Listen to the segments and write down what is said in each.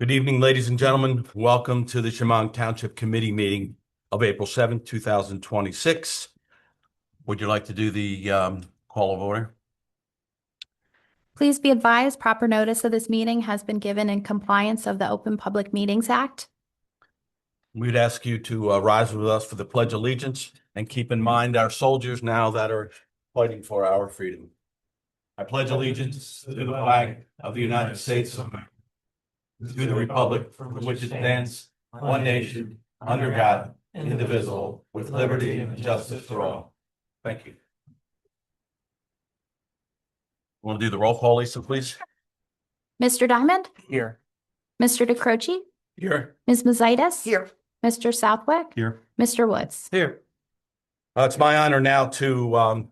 Good evening, ladies and gentlemen. Welcome to the Shamong Township Committee meeting of April 7th, 2026. Would you like to do the call of order? Please be advised, proper notice of this meeting has been given in compliance of the Open Public Meetings Act. We'd ask you to rise with us for the Pledge of Allegiance and keep in mind our soldiers now that are fighting for our freedom. I pledge allegiance to the flag of the United States of America, to the republic for which it stands, one nation, under God, indivisible, with liberty and justice for all. Thank you. Want to do the roll call, Lisa, please? Mr. Diamond? Here. Mr. DeCroce? Here. Ms. Mazitis? Here. Mr. Southwick? Here. Mr. Woods? Here. It's my honor now to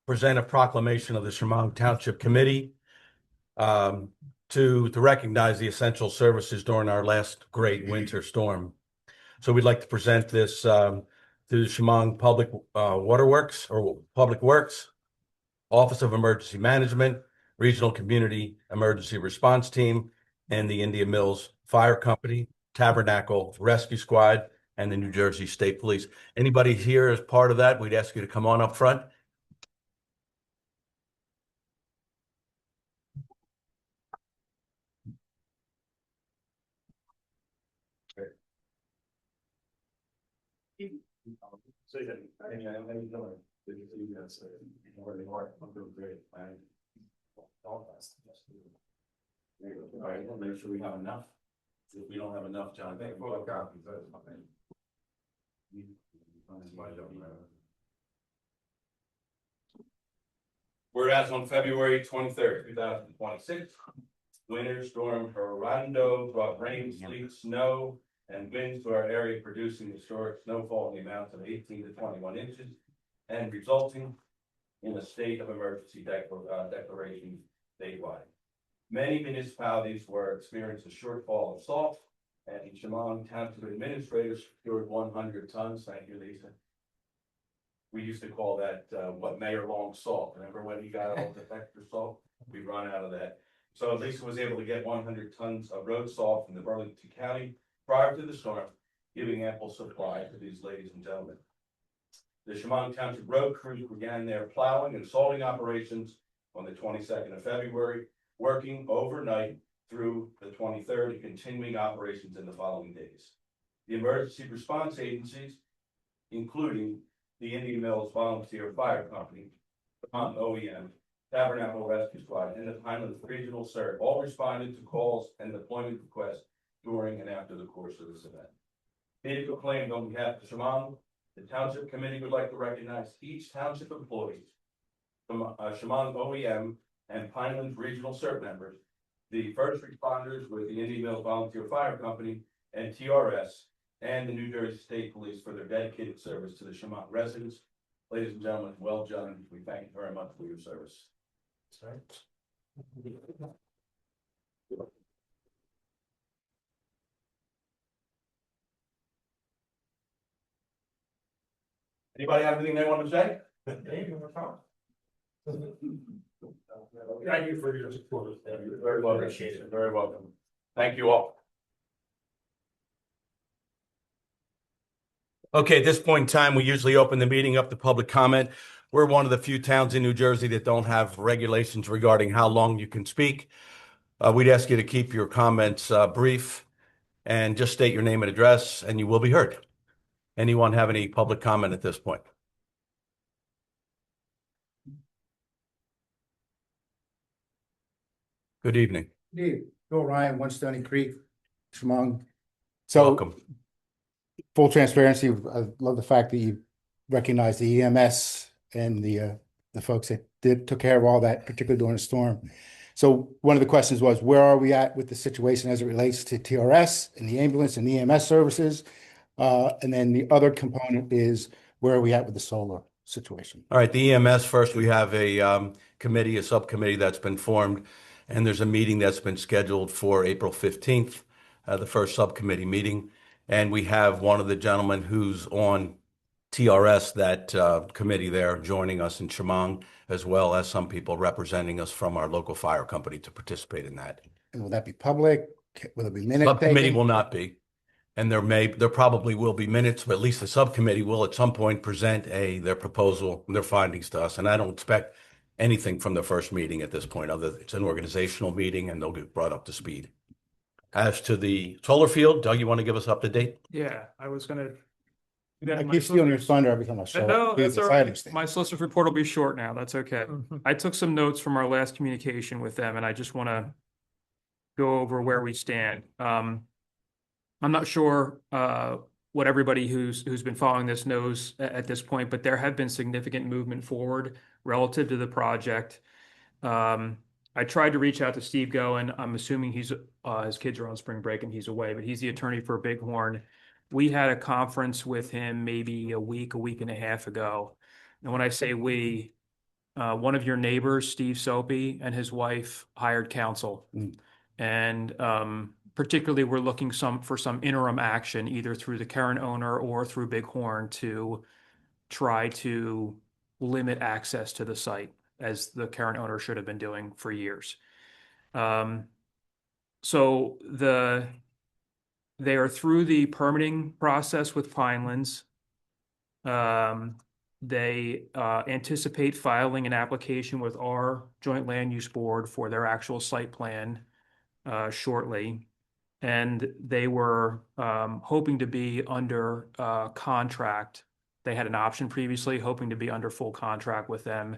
present a proclamation of the Shamong Township Committee to recognize the essential services during our last great winter storm. So we'd like to present this to the Shamong Public Waterworks or Public Works, Office of Emergency Management, Regional Community Emergency Response Team, and the Indian Mills Fire Company, Tabernacle Rescue Squad, and the New Jersey State Police. Anybody here as part of that, we'd ask you to come on up front. All right, we'll make sure we have enough. If we don't have enough, John, thank you. Whereas on February 23rd, 2026, winter storm Gerardo brought rain, sleet, snow, and winds to our area, producing historic snowfall in the amount of 18 to 21 inches and resulting in a state of emergency declaration statewide. Many municipalities were experiencing a shortfall of salt, and the Shamong Township administrators secured 100 tons. Thank you, Lisa. We used to call that what Mayor Long salt. Remember when he got all the extra salt? We run out of that. So Lisa was able to get 100 tons of road salt from the Burlington County prior to the storm, giving ample supply to these ladies and gentlemen. The Shamong Township road crews began their plowing and salting operations on the 22nd of February, working overnight through the 23rd and continuing operations in the following days. The emergency response agencies, including the Indian Mills Volunteer Fire Company, the OEM, Tabernacle Rescue Squad, and the Pineland Regional CERT, all responded to calls and deployment requests during and after the course of this event. Being proclaimed on behalf of Shamong, the Township Committee would like to recognize each Township employee from Shamong OEM and Pineland Regional CERT members, the first responders with the Indian Mills Volunteer Fire Company and TRS, and the New Jersey State Police for their dedicated service to the Shamong residents. Ladies and gentlemen, well done. We thank you very much for your service. Anybody have anything they want to say? Thank you for your support. Very well appreciated. Very welcome. Thank you all. Okay, at this point in time, we usually open the meeting up to public comment. We're one of the few towns in New Jersey that don't have regulations regarding how long you can speak. We'd ask you to keep your comments brief and just state your name and address, and you will be heard. Anyone have any public comment at this point? Good evening. Bill Ryan, One Stony Creek, Shamong. So, Welcome. full transparency, I love the fact that you recognize the EMS and the folks that took care of all that, particularly during the storm. So one of the questions was, where are we at with the situation as it relates to TRS and the ambulance and EMS services? And then the other component is, where are we at with the solar situation? All right, the EMS first, we have a committee, a subcommittee that's been formed, and there's a meeting that's been scheduled for April 15th, the first subcommittee meeting. And we have one of the gentlemen who's on TRS, that committee there, joining us in Shamong, as well as some people representing us from our local fire company to participate in that. And will that be public? Okay, will there be minutes Subcommittee taken? will not be. And there probably will be minutes, but at least the subcommittee will at some point present their proposal, their findings to us. And I don't expect anything from the first meeting at this point, other than it's an organizational meeting and they'll get brought up to speed. As to the solar field, Doug, you want to give us up to date? Yeah, I was gonna. I keep stealing your thunder every time I show No, up. that's all I right. understand. My solicitor's report will be short now. That's okay. I took some notes from our last communication with them and I just want to go over where we stand. I'm not sure what everybody who's been following this knows at this point, but there have been significant movement forward relative to the project. I tried to reach out to Steve Goen. I'm assuming his kids are on spring break and he's away, but he's the attorney for Bighorn. We had a conference with him maybe a week and a half ago. And when I say we, one of your neighbors, Steve Soapy, and his wife hired counsel. And particularly, we're looking for some interim action, either through the current owner or through Bighorn, to try to limit access to the site, as the current owner should have been doing for years. So they are through the permitting process with Pinelands. They anticipate filing an application with our joint land use board for their actual site plan shortly. And they were hoping to be under contract. They had an option previously, hoping to be under full contract with them.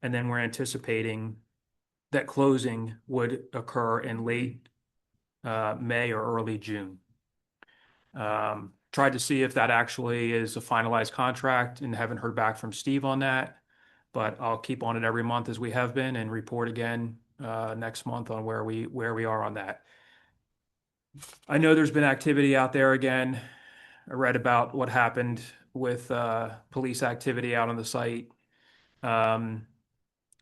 And then we're anticipating that closing would occur in late May or early June. Tried to see if that actually is a finalized contract and haven't heard back from Steve on that. But I'll keep on it every month as we have been and report again next month on where we are on that. I know there's been activity out there again. I read about what happened with police activity out on the site.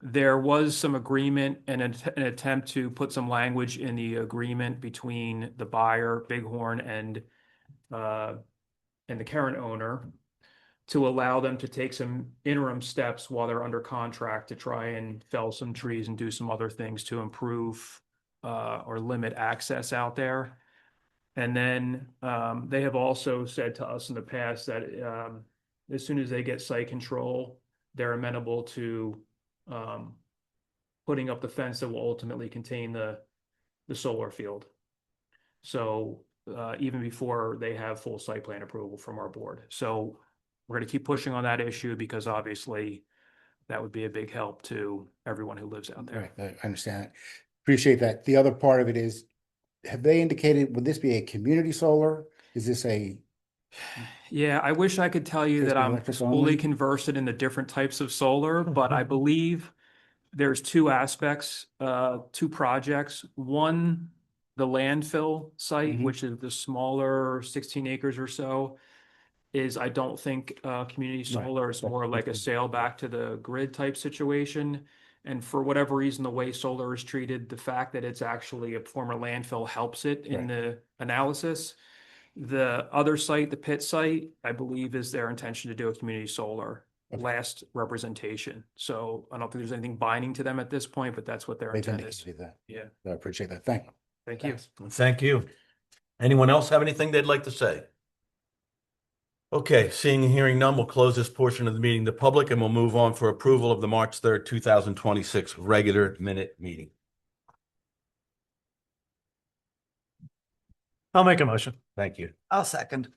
There was some agreement and an attempt to put some language in the agreement between the buyer, Bighorn, and the current owner to allow them to take some interim steps while they're under contract to try and fell some trees and do some other things to improve or limit access out there. And then they have also said to us in the past that as soon as they get site control, they're amenable to putting up the fence that will ultimately contain the solar field. So even before they have full site plan approval from our board. So we're going to keep pushing on that issue because obviously that would be a big help to everyone who lives out there. Right, I understand that. Appreciate that. The other part of it is, have they indicated, would this be a community solar? Is this a? Yeah, I wish I could tell you Just that I'm electric fully only? conversant in the different types of solar, but I believe there's two aspects, two projects. One, the landfill site, which is the smaller 16 acres or so, is I don't think community solar is more like a sale back to the grid type situation. And for whatever reason, the way solar is treated, the fact that it's actually a former landfill helps it in the analysis. The other site, the pit site, I believe is their intention to do a community solar last representation. So I don't think there's anything binding to them at this point, but that's what their They've intent is. indicated that. Yeah. I appreciate that. Thank you. Thank you. Thank you. Anyone else have anything they'd like to say? Okay, seeing and hearing none, we'll close this portion of the meeting to the public and we'll move on for approval of the March 3rd, 2026 regular minute meeting. I'll make a motion. Thank you. I'll second.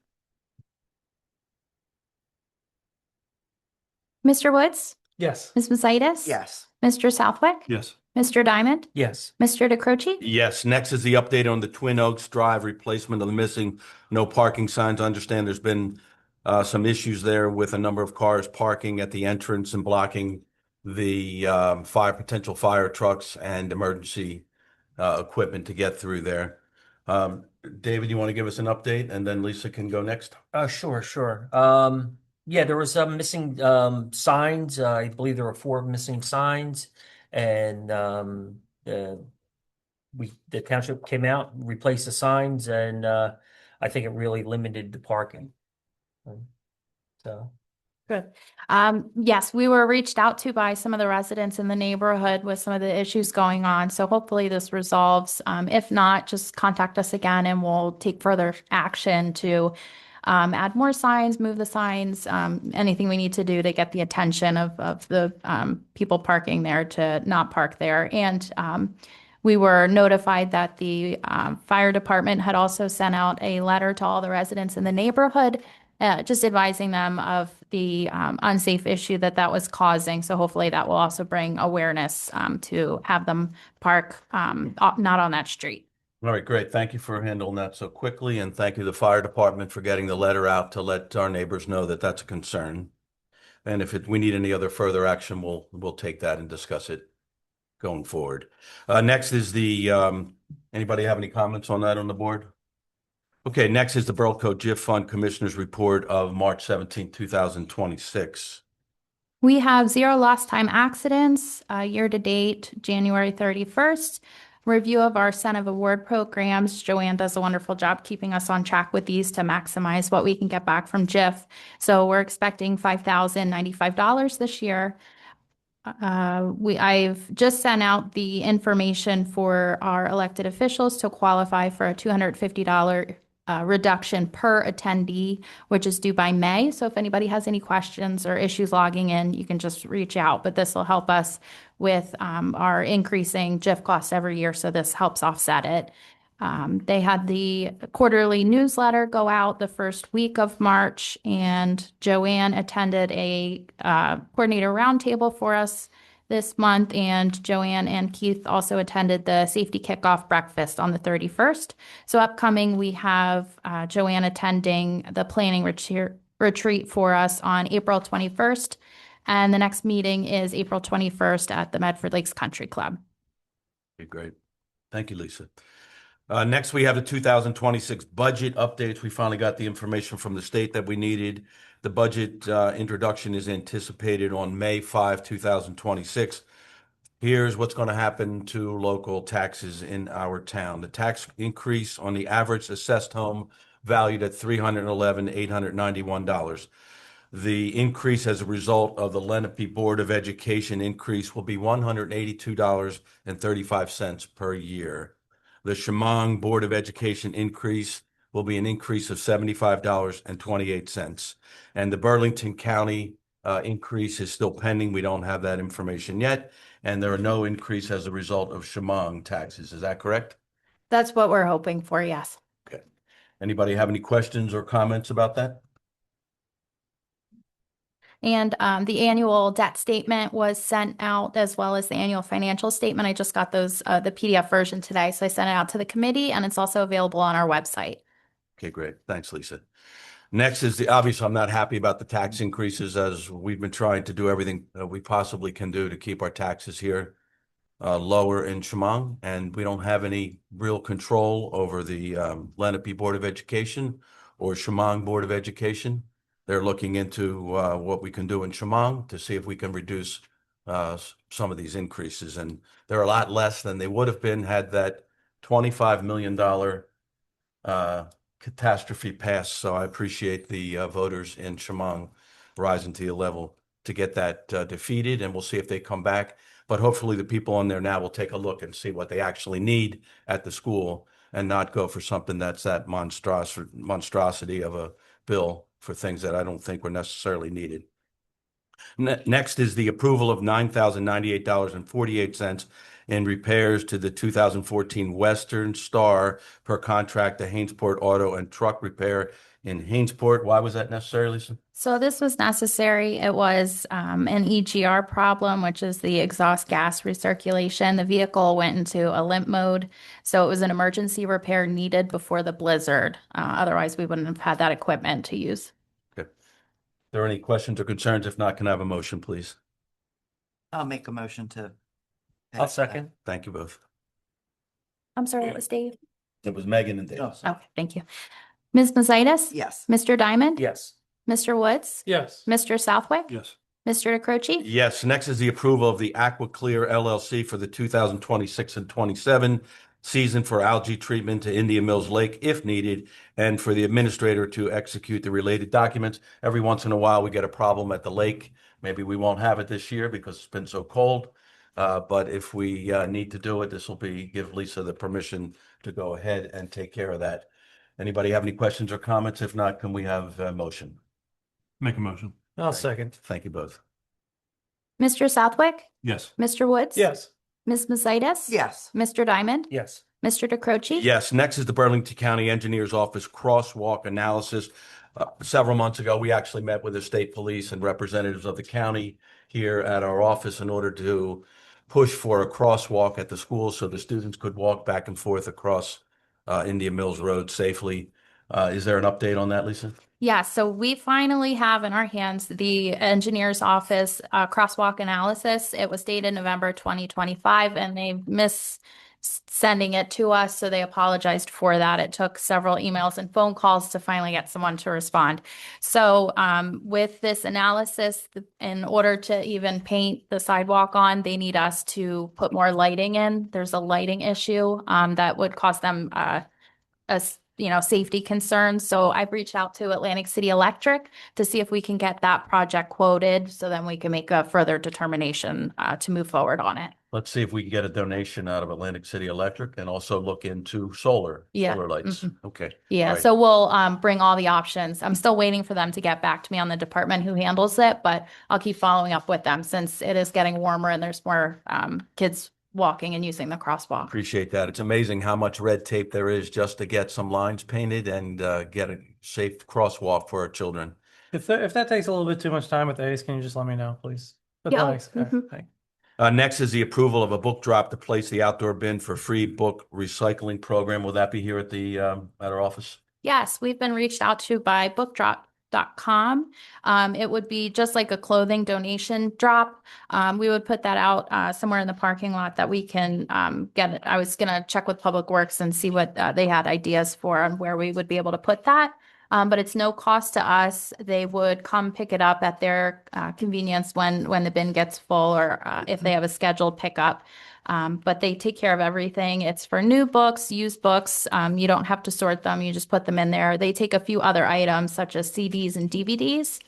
Mr. Woods, Yes. Ms. Macias? Yes. Mr. Southwick? Yes. Mr. Diamond? Yes. Mr. DeCroce? Yes, next is the update on the Twin Oaks Drive replacement of the missing no parking signs. I understand there's been some issues there with a number of cars parking at the entrance and blocking the potential fire trucks and emergency equipment to get through there. David, you want to give us an update and then Lisa can go next? Sure. Yeah, there was some missing signs. I believe there were 4 missing signs, and the township came out and replaced the signs, and I think it really limited the parking. So Good. Yes, we were reached out to by some of the residents in the neighborhood with some of the issues going on. So hopefully this resolves. If not, just contact us again and we'll take further action to add more signs, move the signs, anything we need to do to get the attention of the people parking there to not park there. And we were notified that the fire department had also sent out a letter to all the residents in the neighborhood, just advising them of the unsafe issue that was causing. So hopefully that will also bring awareness to have them park not on that street. All right, great. Thank you for handling that so quickly, and thank you to the fire department for getting the letter out to let our neighbors know that that's a concern. And if we need any other further action, we'll take that and discuss it going forward. Next is anybody have any comments on that on the board? Okay, next is the Borough Code GIF Fund Commissioners Report of March 17, 2026. We have 0 lost time accidents year to date, January 31st. Review of our Senate Award programs. Joanne does a wonderful job keeping us on track with these to maximize what we can get back from GIF. So we're expecting $5,095 this year. I've just sent out the information for our elected officials to qualify for a $250 reduction per attendee, which is due by May. So if anybody has any questions or issues logging in, you can just reach out. But this will help us with our increasing GIF costs every year. So this helps offset it. They had the quarterly newsletter go out the first week of March, and Joanne attended a coordinator roundtable for us this month, and Joanne and Keith also attended the safety kickoff breakfast on the 31st. So upcoming, we have Joanne attending the planning retreat for us on April 21st, and the next meeting is April 21st at the Medford Lakes Country Club. Okay, great. Thank you, Lisa. Next, we have the 2026 budget updates. We finally got the information from the state that we needed. The budget introduction is anticipated on May 5, 2026. Here's what's going to happen to local taxes in our town. The tax increase on the average assessed home valued at $311,891. The increase as a result of the Lenape Board of Education increase will be $182.35 per year. The Shamong Board of Education increase will be an increase of $75.28. And the Burlington County increase is still pending. We don't have that information yet. And there are no increase as a result of Shamong taxes. Is that correct? That's what we're hoping for, yes. Okay. Anybody have any questions or comments about that? And the annual debt statement was sent out, as well as the annual financial statement. I just got those, the PDF version today. So I sent it out to the committee, and it's also available on our website. Okay, great. Thanks, Lisa. Next is obviously I'm not happy about the tax increases, as we've been trying to do everything we possibly can do to keep our taxes here lower in Shamong, and we don't have any real control over the Lenape Board of Education or Shamong Board of Education. They're looking into what we can do in Shamong to see if we can reduce some of these increases, and they're a lot less than they would have been had that $25 million catastrophe passed. So I appreciate the voters in Shamong rising to the level to get that defeated, and we'll see if they come back. But hopefully the people on there now will take a look and see what they actually need at the school and not go for something that's that monstrosity of a bill for things that I don't think were necessarily needed. Next is the approval of $9,098.48 in repairs to the 2014 Western Star per contract to Hainesport Auto and Truck Repair in Hainesport. Why was that necessary, Lisa? So this was necessary. It was an EGR problem, which is the exhaust gas recirculation. The vehicle went into a limp mode, so it was an emergency repair needed before the blizzard. Otherwise, we wouldn't have had that equipment to use. Okay. Are there any questions or concerns? If not, can I have a motion, please? I'll make a motion to. I'll second. Thank you both. I'm sorry, it was Dave. It was Megan and Dave. Oh, Okay, thank you. Ms. Mazitis? yes. Mr. Diamond? Yes. Mr. Woods? Yes. Mr. Southwick? Yes. Mr. DeCroce? Yes, next is the approval of the Aqua Clear LLC for the 2026 and 27 season for algae treatment to Indian Mills Lake if needed, and for the administrator to execute the related documents. Every once in a while, we get a problem at the lake. Maybe we won't have it this year because it's been so cold. But if we need to do it, this will give Lisa the permission to go ahead and take care of that. Anybody have any questions or comments? If not, can we have a motion? Make a motion. I'll second. Thank you both. Mr. Southwick, Yes. Mr. Woods? Yes. Ms. Macias? Yes. Mr. Diamond? Yes. Mr. DeCroce? Yes, next is the Burlington County Engineers Office crosswalk analysis. Several months ago, we actually met with the state police and representatives of the county here at our office in order to push for a crosswalk at the school so the students could walk back and forth across Indian Mills Road safely. Is there an update on that, Lisa? Yeah, so we finally have in our hands the engineer's office crosswalk analysis. It was dated November 2025, and they missed sending it to us, so they apologized for that. It took several emails and phone calls to finally get someone to respond. So with this analysis, in order to even paint the sidewalk on, they need us to put more lighting in. There's a lighting issue that would cause them safety concerns. So I've reached out to Atlantic City Electric to see if we can get that project quoted, so then we can make a further determination to move forward on it. Let's see if we can get a donation out of Atlantic City Electric and also look into solar lights. Okay. Yeah, All right. so we'll bring all the options. I'm still waiting for them to get back to me on the department who handles it, but I'll keep following up with them since it is getting warmer and there's more kids walking and using the crosswalk. Appreciate that. It's amazing how much red tape there is just to get some lines painted and get a safe crosswalk for our children. If that takes a little bit too much time with Ace, can you just let me know, please? But Yeah. thanks. Okay, Mhm. thanks. Next is the approval of a book drop to place the outdoor bin for free book recycling program. Will that be here at the at our office? Yes, we've been reached out to by bookdrop.com. It would be just like a clothing donation drop. We would put that out somewhere in the parking lot that we can get it. I was going to check with Public Works and see what they had ideas for on where we would be able to put that. But it's no cost to us. They would come pick it up at their convenience when the bin gets full, or if they have a scheduled pickup. But they take care of everything. It's for new books, used books. You don't have to sort them. You just put them in there. They take a few other items such as CDs and DVDs.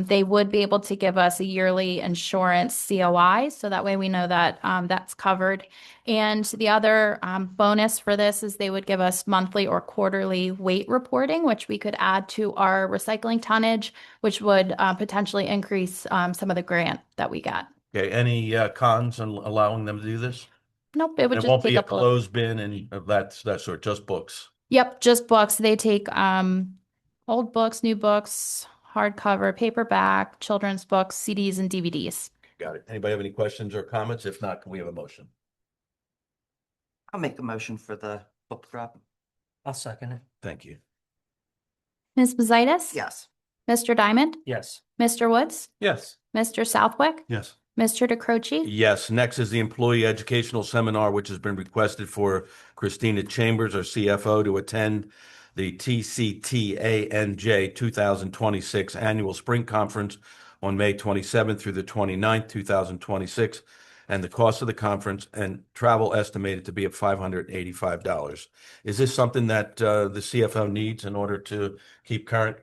They would be able to give us a yearly insurance COI, so that way we know that that's covered. And the other bonus for this is they would give us monthly or quarterly weight reporting, which we could add to our recycling tonnage, which would potentially increase some of the grant that we got. Okay. Any cons on allowing them to do this? Nope, it would It just won't take be a up a little. closed bin and that sort, just books. Yep, just books. They take old books, new books, hardcover, paperback, children's books, CDs, and DVDs. Got it. Anybody have any questions or comments? If not, can we have a motion? I'll make a motion for the book drop. I'll second it. Thank you. Ms. Macias? Yes. Mr. Diamond? Yes. Mr. Woods? Yes. Mr. Southwick? Yes. Mr. DeCroce? Yes, next is the employee educational seminar, which has been requested for Christina Chambers, our CFO, to attend the TCTANJ 2026 Annual Spring Conference on May 27th through the 29th, 2026. And the cost of the conference and travel estimated to be at $585. Is this something that the CFO needs in order to keep current?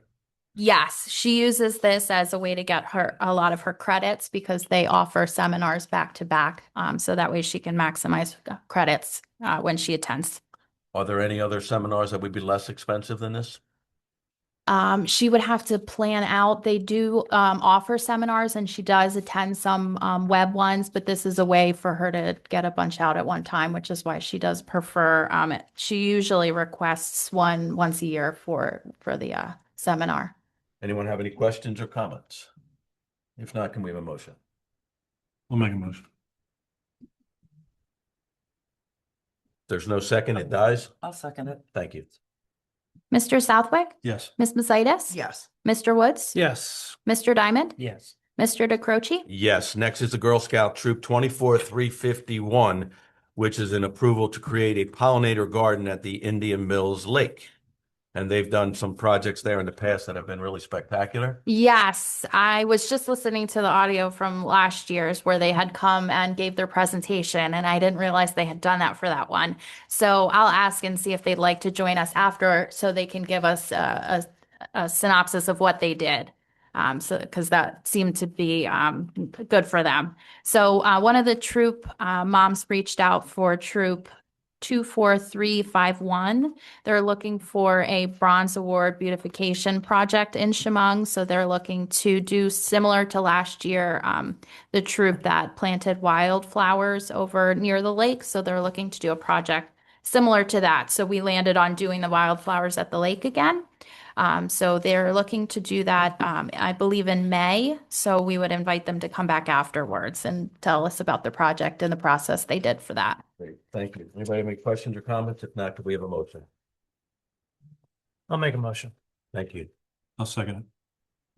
Yes, she uses this as a way to get a lot of her credits because they offer seminars back to back. So that way she can maximize credits when she attends. Are there any other seminars that would be less expensive than this? She would have to plan out. They do offer seminars, and she does attend some web ones, but this is a way for her to get a bunch out at one time, which is why she does prefer it. She usually requests one once a year for the seminar. Anyone have any questions or comments? If not, can we have a motion? We'll make a motion. There's no second, it dies. I'll second it. Thank you. Mr. Southwick? Yes. Ms. Macias? Yes. Mr. Woods? Yes. Mr. Diamond? Yes. Mr. DeCroce? Yes, next is the Girl Scout Troop 24351, which is an approval to create a pollinator garden at the Indian Mills Lake. And they've done some projects there in the past that have been really spectacular. Yes, I was just listening to the audio from last year's where they had come and gave their presentation, and I didn't realize they had done that for that one. So I'll ask and see if they'd like to join us after so they can give us a synopsis of what they did. So because that seemed to be good for them. So one of the troop moms reached out for troop 24351. They're looking for a Bronze Award beautification project in Shamong. So they're looking to do similar to last year, the troop that planted wildflowers over near the lake. So they're looking to do a project similar to that. So we landed on doing the wildflowers at the lake again. So they're looking to do that, I believe in May. So we would invite them to come back afterwards and tell us about the project and the process they did for that. Great, thank you. Anybody have any questions or comments? If not, could we have a motion? I'll make a motion. Thank you. I'll second it.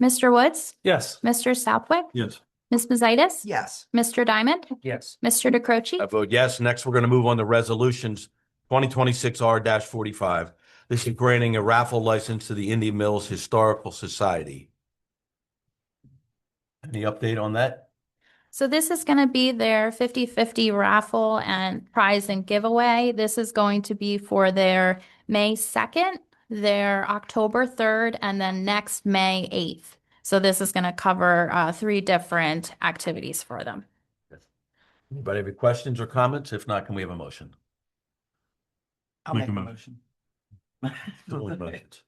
Mr. Woods, Yes. Mr. Southwick, Yes. Ms. Mazitis, Yes. Mr. Diamond, Yes. Mr. DeCroce. I vote yes. Next, we're going to move on to resolutions 2026R-45. This is granting a raffle license to the Indian Mills Historical Society. Any update on that? So this is going to be their 50/50 raffle and prize and giveaway. This is going to be for their May 2nd, their October 3rd, and then next May 8th. So this is going to cover 3 different activities for them. Anybody have any questions or comments? If not, can we have a motion? I'll Make make a a motion. Motions.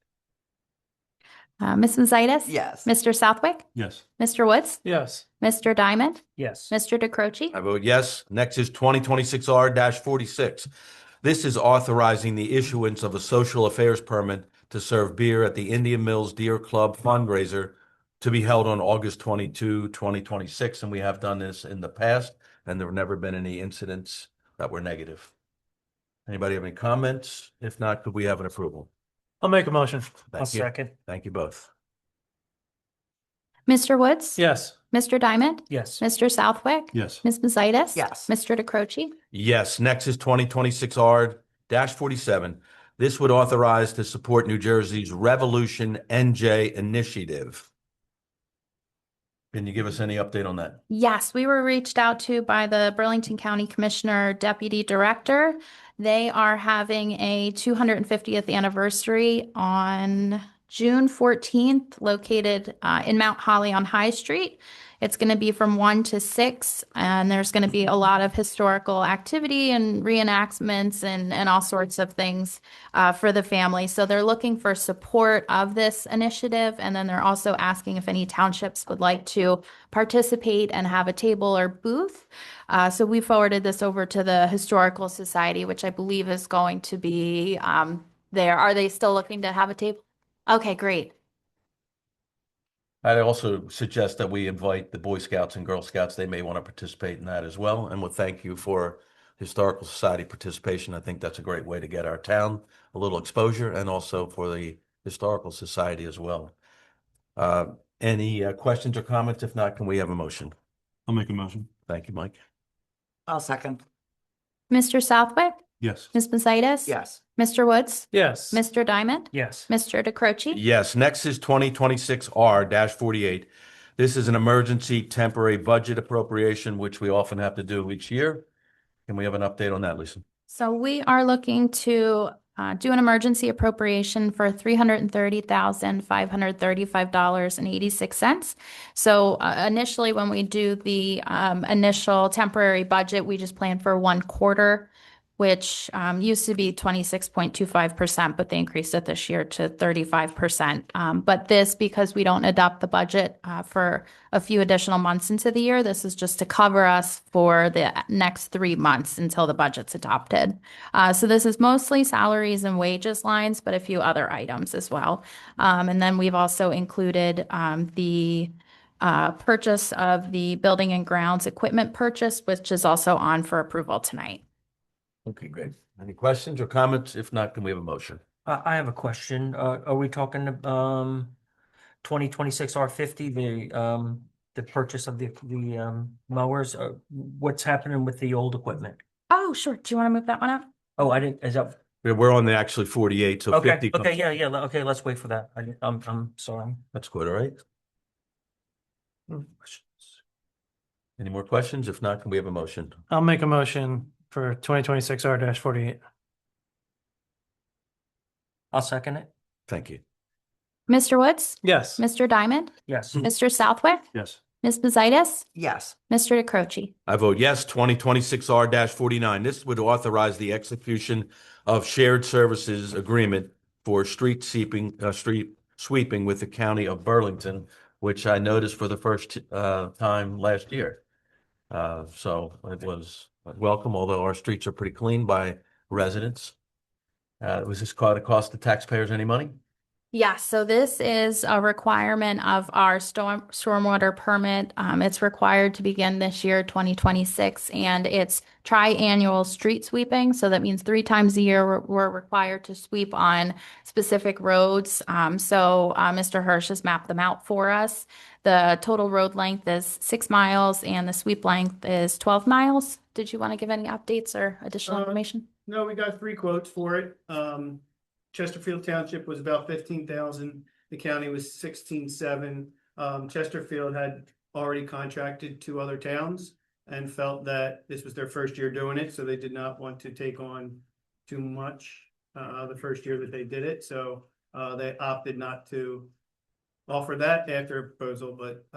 Ms. Mazitis? Yes. Mr. Southwick? Yes. Mr. Woods? Yes. Mr. Diamond? Yes. Mr. DeCroce? I vote yes. Next is 2026R-46. This is authorizing the issuance of a social affairs permit to serve beer at the Indian Mills Deer Club fundraiser to be held on August 22, 2026. And we have done this in the past, and there have never been any incidents that were negative. Anybody have any comments? If not, could we have an approval? I'll make a motion. I'll Thank you. second. Thank you both. Mr. Woods? Yes. Mr. Diamond? Yes. Mr. Southwick? Yes. Ms. Mazitis? Yes. Mr. DeCroce? Yes, next is 2026R-47. This would authorize to support New Jersey's Revolution NJ initiative. Can you give us any update on that? Yes, we were reached out to by the Burlington County Commissioner Deputy Director. They are having a 250th anniversary on June 14th, located in Mount Holly on High Street. It's going to be from 1 to 6, and there's going to be a lot of historical activity and reenactments and all sorts of things for the family. So they're looking for support of this initiative, and then they're also asking if any townships would like to participate and have a table or booth. So we forwarded this over to the Historical Society, which I believe is going to be there. Are they still looking to have a table? Okay, great. I'd also suggest that we invite the Boy Scouts and Girl Scouts. They may want to participate in that as well. And we'll thank you for Historical Society participation. I think that's a great way to get our town a little exposure, and also for the Historical Society as well. Any questions or comments? If not, can we have a motion? I'll make a motion. Thank you, Mike. I'll second. Mr. Southwick? Yes. Ms. Mazitis? Yes. Mr. Woods? Yes. Mr. Diamond? Yes. Mr. DeCroce? Yes, next is 2026R-48. This is an emergency temporary budget appropriation, which we often have to do each year. Can we have an update on that, Lisa? So we are looking to do an emergency appropriation for $330,535.86. So initially, when we do the initial temporary budget, we just plan for 1 quarter, which used to be 26.25%, but they increased it this year to 35%. But this, because we don't adopt the budget for a few additional months into the year, this is just to cover us for the next 3 months until the budget's adopted. So this is mostly salaries and wages lines, but a few other items as well. And then we've also included the purchase of the building and grounds equipment purchase, which is also on for approval tonight. Okay, great. Any questions or comments? If not, can we have a motion? I have a question. Are we talking 2026 R50, the purchase of the mowers? What's happening with the old equipment? Oh, sure. Do you want to move that one up? Oh, I didn't, is that, We're on the actually 48, so Okay, 50. okay, yeah, okay, let's wait for that. I'm sorry. That's good, all right? Any more questions? If not, can we have a motion? I'll make a motion for 2026 R-48. I'll second it. Thank you. Mr. Woods? Yes. Mr. Diamond? Yes. Mr. Southwick? Yes. Ms. Pizzaitis? Yes. Mr. DeCroce? I vote yes. 2026 R-49. This would authorize the execution of shared services agreement for street sweeping with the county of Burlington, which I noticed for the first time last year. So it was welcome, although our streets are pretty clean by residents. Was this going to cost the taxpayers any money? Yes, so this is a requirement of our stormwater permit. It's required to begin this year, 2026, and it's tri-annual street sweeping. So that means 3 times a year we're required to sweep on specific roads. Mr. Hirsch has mapped them out for us. The total road length is 6 miles and the sweep length is 12 miles. Did you want to give any updates or additional information? No, we got 3 quotes for it. Chesterfield Township was about 15,000. The county was 16,700. Chesterfield had already contracted 2 other towns and felt that this was their first year doing it, so they did not want to take on too much the first year that they did it. So they opted not to offer that after a proposal, but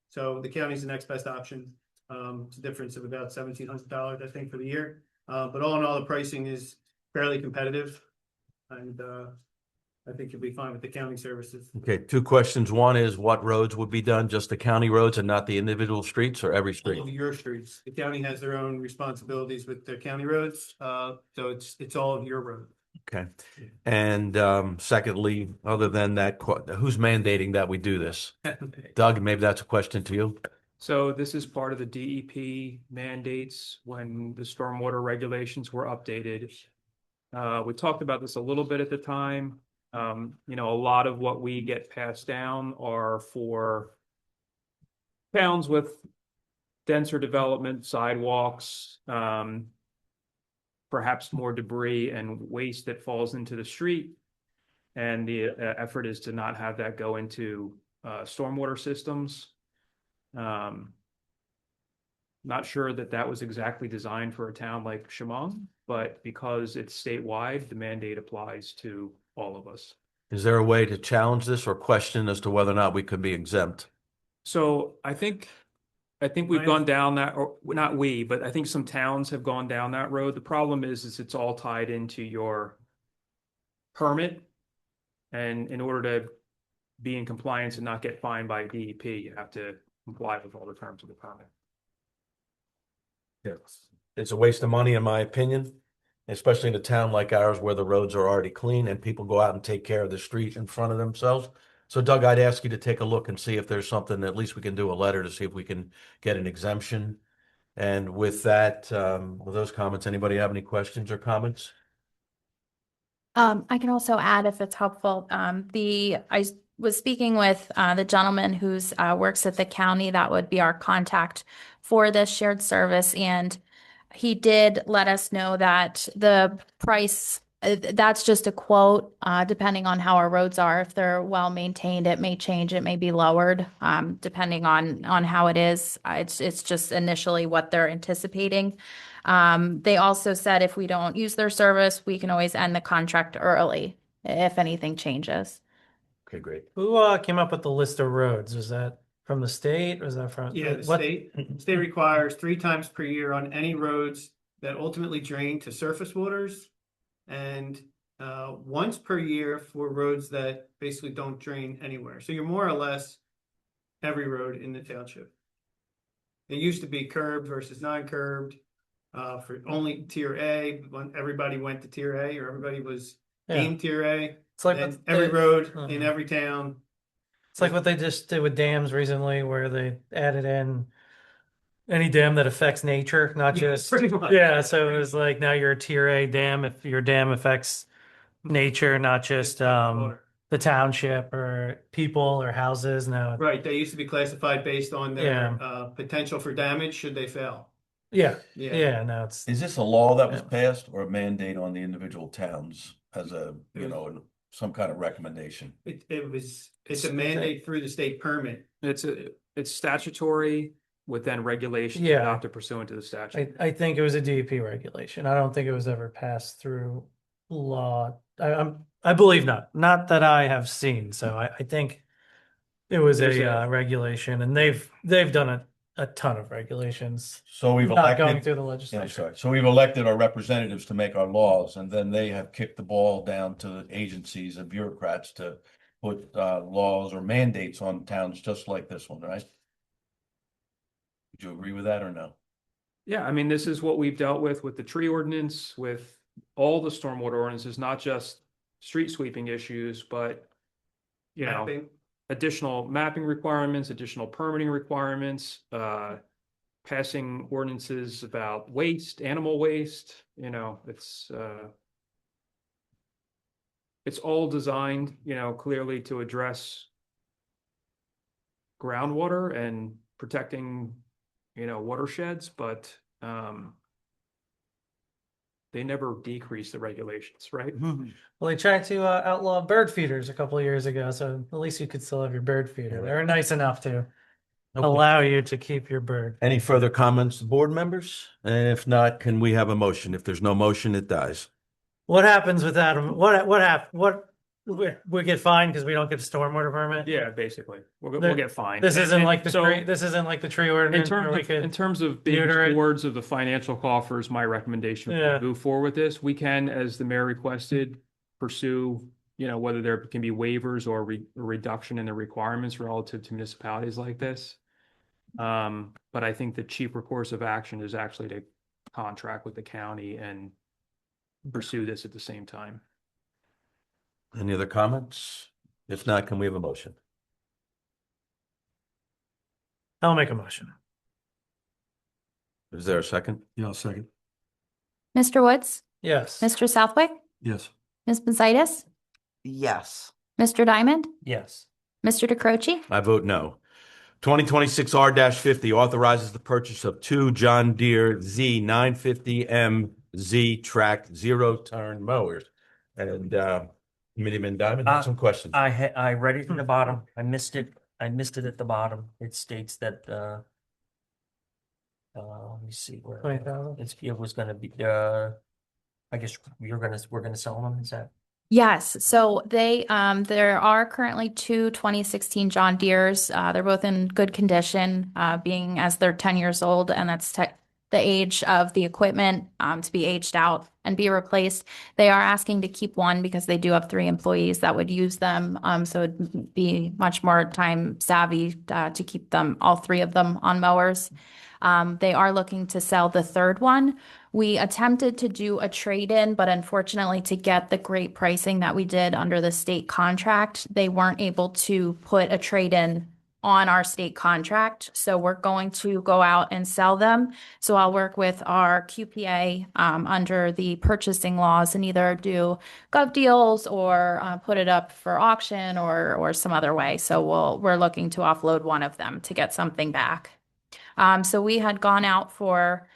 so the county's the next best option. It's a difference of about $1,700, I think, for the year. But all in all, the pricing is fairly competitive. And I think you'll be fine with the county services. Okay, 2 questions. One is what roads would be done, just the county roads and not the individual streets or every street? All of your streets. The county has their own responsibilities with their county roads. So it's all of your road. Okay. And secondly, other than that, who's mandating that we do this? Doug, maybe that's a question to you. So this is part of the DEP mandates when the stormwater regulations were updated. We talked about this a little bit at the time. A lot of what we get passed down are for towns with denser development, sidewalks, perhaps more debris and waste that falls into the street. And the effort is to not have that go into stormwater systems. Not sure that was exactly designed for a town like Shamong, but because it's statewide, the mandate applies to all of us. Is there a way to challenge this or question as to whether or not we could be exempt? So I think we've gone down that, or not we, but I think some towns have gone down that road. The problem is it's all tied into your permit. And in order to be in compliance and not get fined by DEP, you have to comply with all the terms of the permit. It's a waste of money, in my opinion, especially in a town like ours where the roads are already clean and people go out and take care of the street in front of themselves. So Doug, I'd ask you to take a look and see if there's something, at least we can do a letter to see if we can get an exemption. And with that, with those comments, anybody have any questions or comments? I can also add, if it's helpful, I was speaking with the gentleman who's works at the county. That would be our contact for this shared service, and he did let us know that the price, that's just a quote, depending on how our roads are. If they're well maintained, it may change, it may be lowered, depending on how it is. It's just initially what they're anticipating. They also said if we don't use their service, we can always end the contract early if anything changes. Okay, great. Who came up with the list of roads? Was that from the state? Or was that from? Yeah, the what- state requires 3 times per year on any roads that ultimately drain to surface waters, and once per year for roads that basically don't drain anywhere. So you're more or less every road in the township. It used to be curbed versus non-curbed for only tier A. When everybody went to tier A, or everybody was Yeah. deemed tier A. It's like Then what every they- road in Mhm. every town. It's like what they just did with dams recently, where they added in any dam that affects nature, not Yeah, just pretty much. yeah. So it was like now you're a tier A dam if your dam affects nature, not just Water. the township or people or houses. Now, Right, they used to be classified based on their Yeah. potential for damage should they fail. Yeah, Yeah. yeah, no, it's, Is this a law that was Yeah. passed or a mandate on the individual towns as a, you know, some kind of recommendation? It's a mandate through the state permit. It's statutory with then regulations Yeah. adopted pursuant to the statute. I think it was a DEP regulation. I don't think it was ever passed through law. I believe not. Not that I have seen. So I think it was There's a regulation, and they've done a ton of regulations. So we've Not going elected, through the yeah, I'm legislature. sorry. So we've elected our representatives to make our laws, and then they have kicked the ball down to the agencies and bureaucrats to put laws or mandates on towns just like this one, right? Would you agree with that or no? Yeah, I mean, this is what we've dealt with the tree ordinance, with all the stormwater ordinances, not just street sweeping issues, but you know, Mapping. additional mapping requirements, additional permitting requirements, passing ordinances about waste, animal waste, you know, it's all designed, you know, clearly to address groundwater and protecting, you know, watersheds, but they never decrease the regulations, right? Well, they tried to outlaw bird feeders a couple of years ago, so at least you could still have your bird feeder. They're nice enough to allow you to keep your bird. Any further comments, board members? And if not, can we have a motion? If there's no motion, it dies. What happens with that? What we get fined because we don't get a stormwater permit? Yeah, basically, we'll The- get fined. This isn't And like the so, tree. This isn't like the tree In ordinance where we terms of, in could. terms of being neuter it. stewards of the financial coffers, my recommendation would Yeah. move forward with this. We can, as the mayor requested, pursue, you know, whether there can be waivers or a reduction in the requirements relative to municipalities like this. But I think the cheaper course of action is actually to contract with the county and pursue this at the same time. Any other comments? If not, can we have a motion? I'll make a motion. Is there a second? Yeah, I'll second. Mr. Woods, Yes. Mr. Southwick, Yes. Ms. Benzitis, Yes. Mr. Diamond, Yes. Mr. DeCroce, I vote no. 2026 R-50 authorizes the purchase of two John Deere Z 950M Z track zero-turn mowers. And Committeeman Diamond had some questions. I read it in the bottom. I missed it. I missed it at the bottom. It states that let me see where 20,000? it was gonna be I guess we're gonna sell them, is that? Yes, so there are currently two 2016 John Deeres. They're both in good condition, being as they're 10 years old, and that's the age of the equipment to be aged out and be replaced. They are asking to keep one because they do have 3 employees that would use them. So it'd be much more time savvy to keep them, all 3 of them on mowers. They are looking to sell the third one. We attempted to do a trade-in, but unfortunately to get the great pricing that we did under the state contract, they weren't able to put a trade-in on our state contract. So we're going to go out and sell them. So I'll work with our QPA under the purchasing laws and either do gov deals or put it up for auction or some other way. So we're looking to offload one of them to get something back. So we had gone out for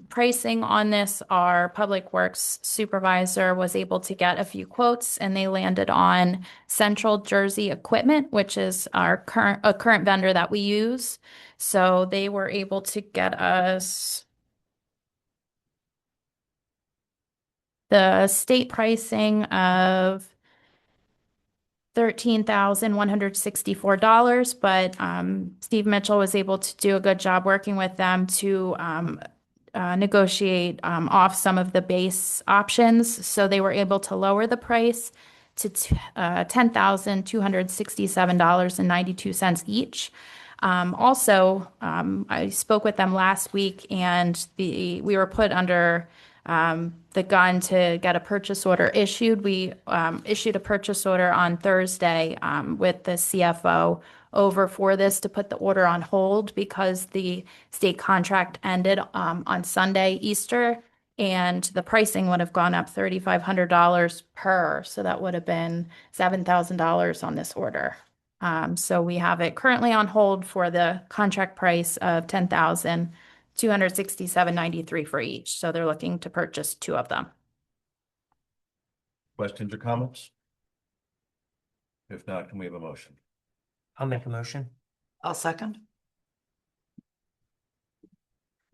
pricing on this. Our public works supervisor was able to get a few quotes and they landed on Central Jersey Equipment, which is our current vendor that we use. So they were able to get us the state pricing of $13,164, but Steve Mitchell was able to do a good job working with them to negotiate off some of the base options. So they were able to lower the price to $10,267.92 each. Also, I spoke with them last week and we were put under the gun to get a purchase order issued. We issued a purchase order on Thursday with the CFO over for this to put the order on hold because the state contract ended on Sunday, Easter, and the pricing would have gone up $3,500 per. So that would have been $7,000 on this order. So we have it currently on hold for the contract price of $10,000 $267.93 for each. So they're looking to purchase 2 of them. Questions or comments? If not, can we have a motion? I'll make a motion. I'll second.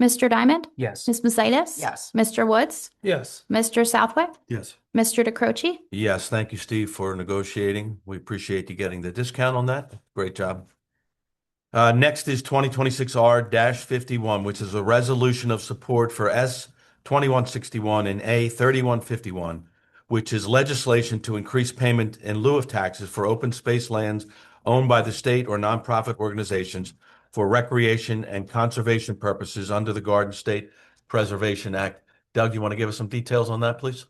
Mr. Diamond? Yes. Ms. Buceides? Yes. Mr. Woods? Yes. Mr. Southwick? Yes. Mr. DeCroce? Yes, thank you, Steve, for negotiating. We appreciate you getting the discount on that. Great job. Next is 2026 R-51, which is a resolution of support for S 2161 and A 3151, which is legislation to increase payment in lieu of taxes for open space lands owned by the state or nonprofit organizations for recreation and conservation purposes under the Garden State Preservation Act. Doug, you want to give us some details on that, please?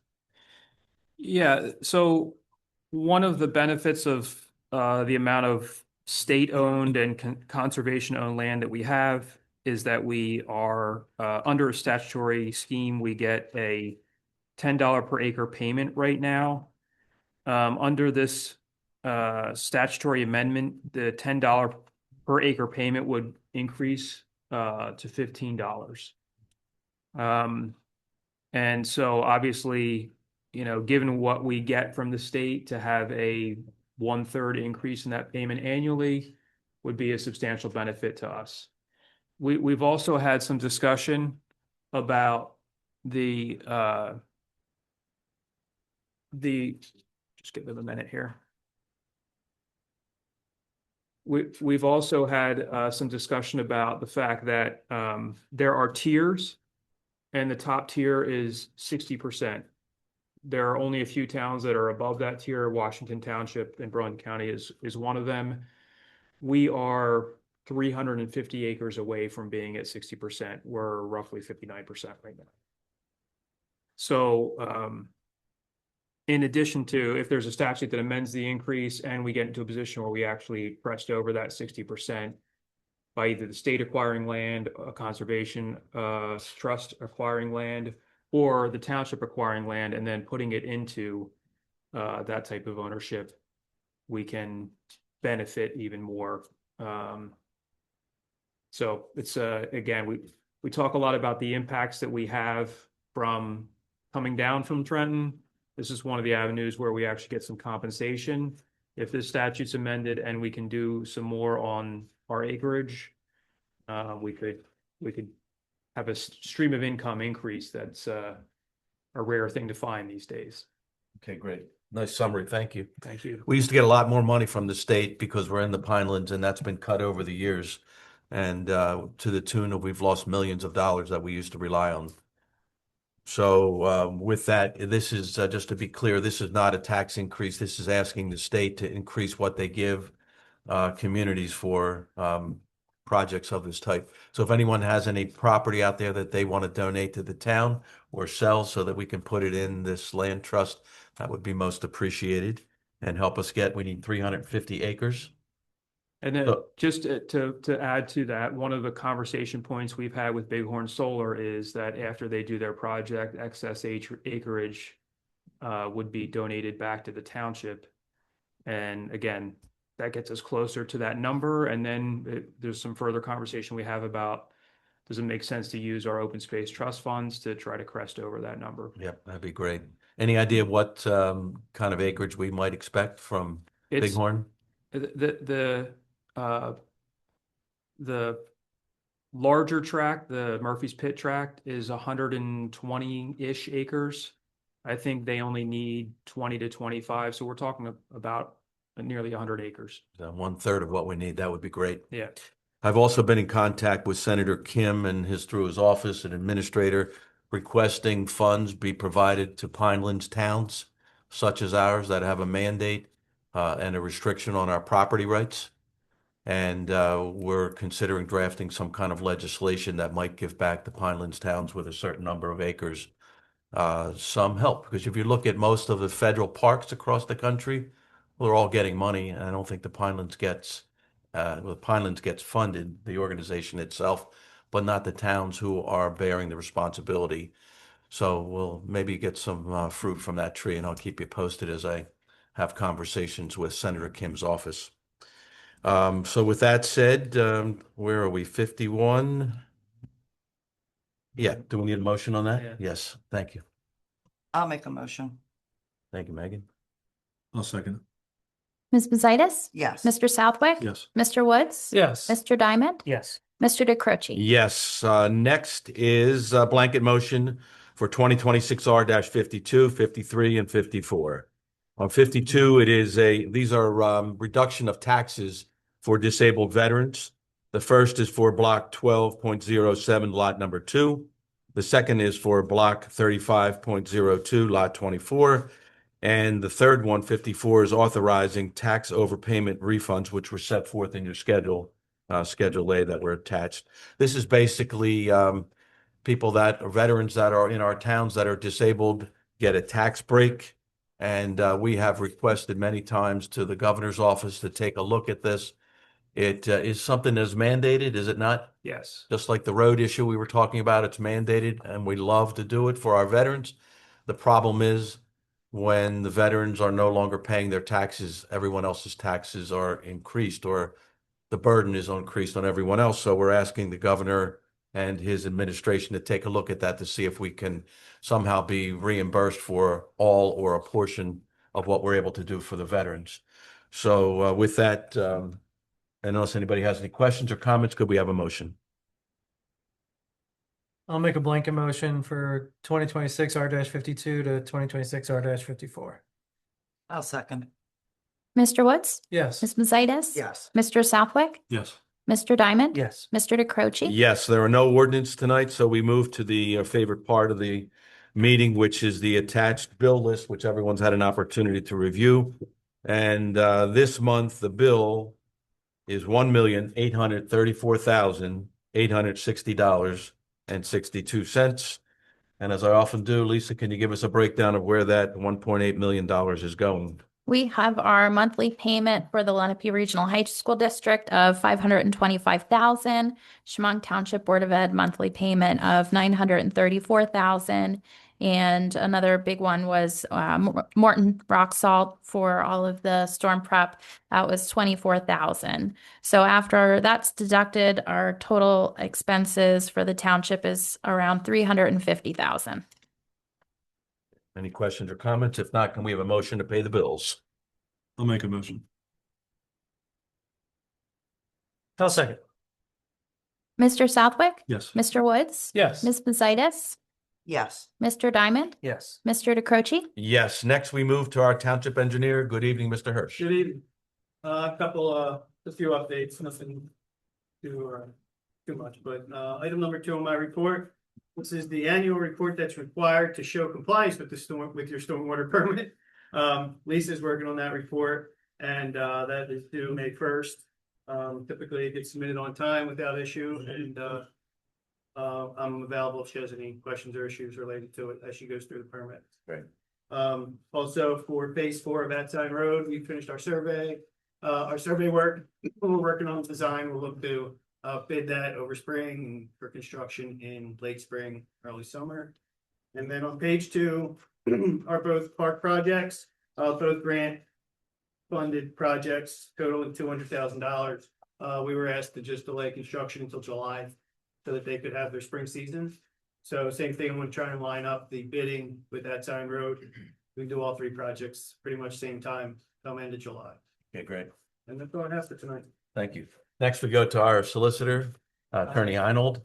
Yeah, so one of the benefits of the amount of state-owned and conservation-owned land that we have is that we are under a statutory scheme, we get a $10 per acre payment right now. Under this statutory amendment, the $10 per acre payment would increase to $15. And so obviously, you know, given what we get from the state, to have a 1/3 increase in that payment annually would be a substantial benefit to us. We've also had some discussion about the just give them a minute here. We've also had some discussion about the fact that there are tiers, and the top tier is 60%. There are only a few towns that are above that tier. Washington Township in Bruin County is one of them. We are 350 acres away from being at 60%. We're roughly 59% right now. So in addition to, if there's a statute that amends the increase and we get into a position where we actually pressed over that 60% by either the state acquiring land, a conservation trust acquiring land, or the township acquiring land and then putting it into that type of ownership, we can benefit even more. So it's again, we talk a lot about the impacts that we have from coming down from Trenton. This is one of the avenues where we actually get some compensation. If this statute's amended and we can do some more on our acreage, we could have a stream of income increase. That's a rare thing to find these days. Okay, great. Nice summary. Thank you. Thank you. We used to get a lot more money from the state because we're in the Pinelands, and that's been cut over the years. And to the tune of we've lost millions of dollars that we used to rely on. So with that, this is just to be clear, this is not a tax increase. This is asking the state to increase what they give communities for projects of this type. So if anyone has any property out there that they want to donate to the town or sell so that we can put it in this land trust, that would be most appreciated and help us get, we need 350 acres. And then just to add to that, one of the conversation points we've had with Bighorn Solar is that after they do their project, excess acreage would be donated back to the township. And again, that gets us closer to that number. And then there's some further conversation we have about, does it make sense to use our open space trust funds to try to crest over that number? Yep, that'd be great. Any idea what kind of acreage we might expect from Bighorn? The larger tract, the Murphy's Pit tract, is 120-ish acres. I think they only need 20 to 25. So we're talking about nearly 100 acres. 1/3 of what we need. That would be great. Yeah. I've also been in contact with Senator Kim and through his office and administrator requesting funds be provided to Pinelands towns such as ours that have a mandate and a restriction on our property rights. And we're considering drafting some kind of legislation that might give back the Pinelands towns with a certain number of acres some help. Because if you look at most of the federal parks across the country, well, they're all getting money. And I don't think the Pinelands gets funded, the organization itself, but not the towns who are bearing the responsibility. So we'll maybe get some fruit from that tree, and I'll keep you posted as I have conversations with Senator Kim's office. So with that said, where are we? 51. Yeah, do we need a motion on that? Yeah. Yes, thank you. I'll make a motion. Thank you, Megan. I'll second it. Ms. Bezaitis? Yes. Mr. Southwick? Yes. Mr. Woods? Yes. Mr. Diamond? Yes. Mr. DeCroce? Yes, next is a blanket motion for 2026 R-52, 53, and 54. On 52, these are reduction of taxes for disabled veterans. The first is for block 12.07, lot number 2. The second is for block 35.02, lot 24. And the third one, 54, is authorizing tax overpayment refunds, which were set forth in your Schedule A that were attached. This is basically people that are veterans that are in our towns that are disabled get a tax break. And we have requested many times to the governor's office to take a look at this. It is something that's mandated, is it not? Yes. Just like the road issue we were talking about, it's mandated, and we love to do it for our veterans. The problem is when the veterans are no longer paying their taxes, everyone else's taxes are increased, or the burden is increased on everyone else. So we're asking the governor and his administration to take a look at that to see if we can somehow be reimbursed for all or a portion of what we're able to do for the veterans. So with that, unless anybody has any questions or comments, could we have a motion? I'll make a blanket motion for 2026 R-52 to 2026 R-54. I'll second. Mr. Woods? Yes. Ms. Bezaitis? Yes. Mr. Southwick? Yes. Mr. Diamond? Yes. Mr. DeCroce? Yes, there are no ordinance tonight, so we move to the favorite part of the meeting, which is the attached bill list, which everyone's had an opportunity to review. And this month, the bill is $1,834,860.62. And as I often do, Lisa, can you give us a breakdown of where that $1.8 million is going? We have our monthly payment for the Lenape Regional High School District of $525,000. Shamong Township Board of Ed monthly payment of $934,000. And another big one was Morton Rock Salt for all of the storm prep. That was $24,000. So after that's deducted, our total expenses for the township is around $350,000. Any questions or comments? If not, can we have a motion to pay the bills? I'll make a motion. I'll second. Mr. Southwick? Yes. Mr. Woods? Yes. Ms. Bezaitis? Yes. Mr. Diamond? Yes. Mr. DeCroce? Yes. Next, we move to our township engineer. Good evening, Mr. Hirsch. Good evening. A few updates, nothing too much, but item number 2 on my report. This is the annual report that's required to show compliance with your stormwater permit. Lisa's working on that report, and that is due May 1st. Typically it gets submitted on time without issue, and I'm available if she has any questions or issues related to it as she goes through the permit. Great. Also for phase 4 of that side road, we finished our survey work. We're working on design. We'll look to bid that over spring and for construction in late spring, early summer. And then on page 2 are both park projects, both grant funded projects totaling $200,000. We were asked to just delay construction until July so that they could have their spring season. So same thing, I'm going to try and line up the bidding with that sign road. We do all 3 projects pretty much same time, come end of July. Okay, great. And that's all I have for tonight. Thank you. Next, we go to our solicitor, Attorney Heinold.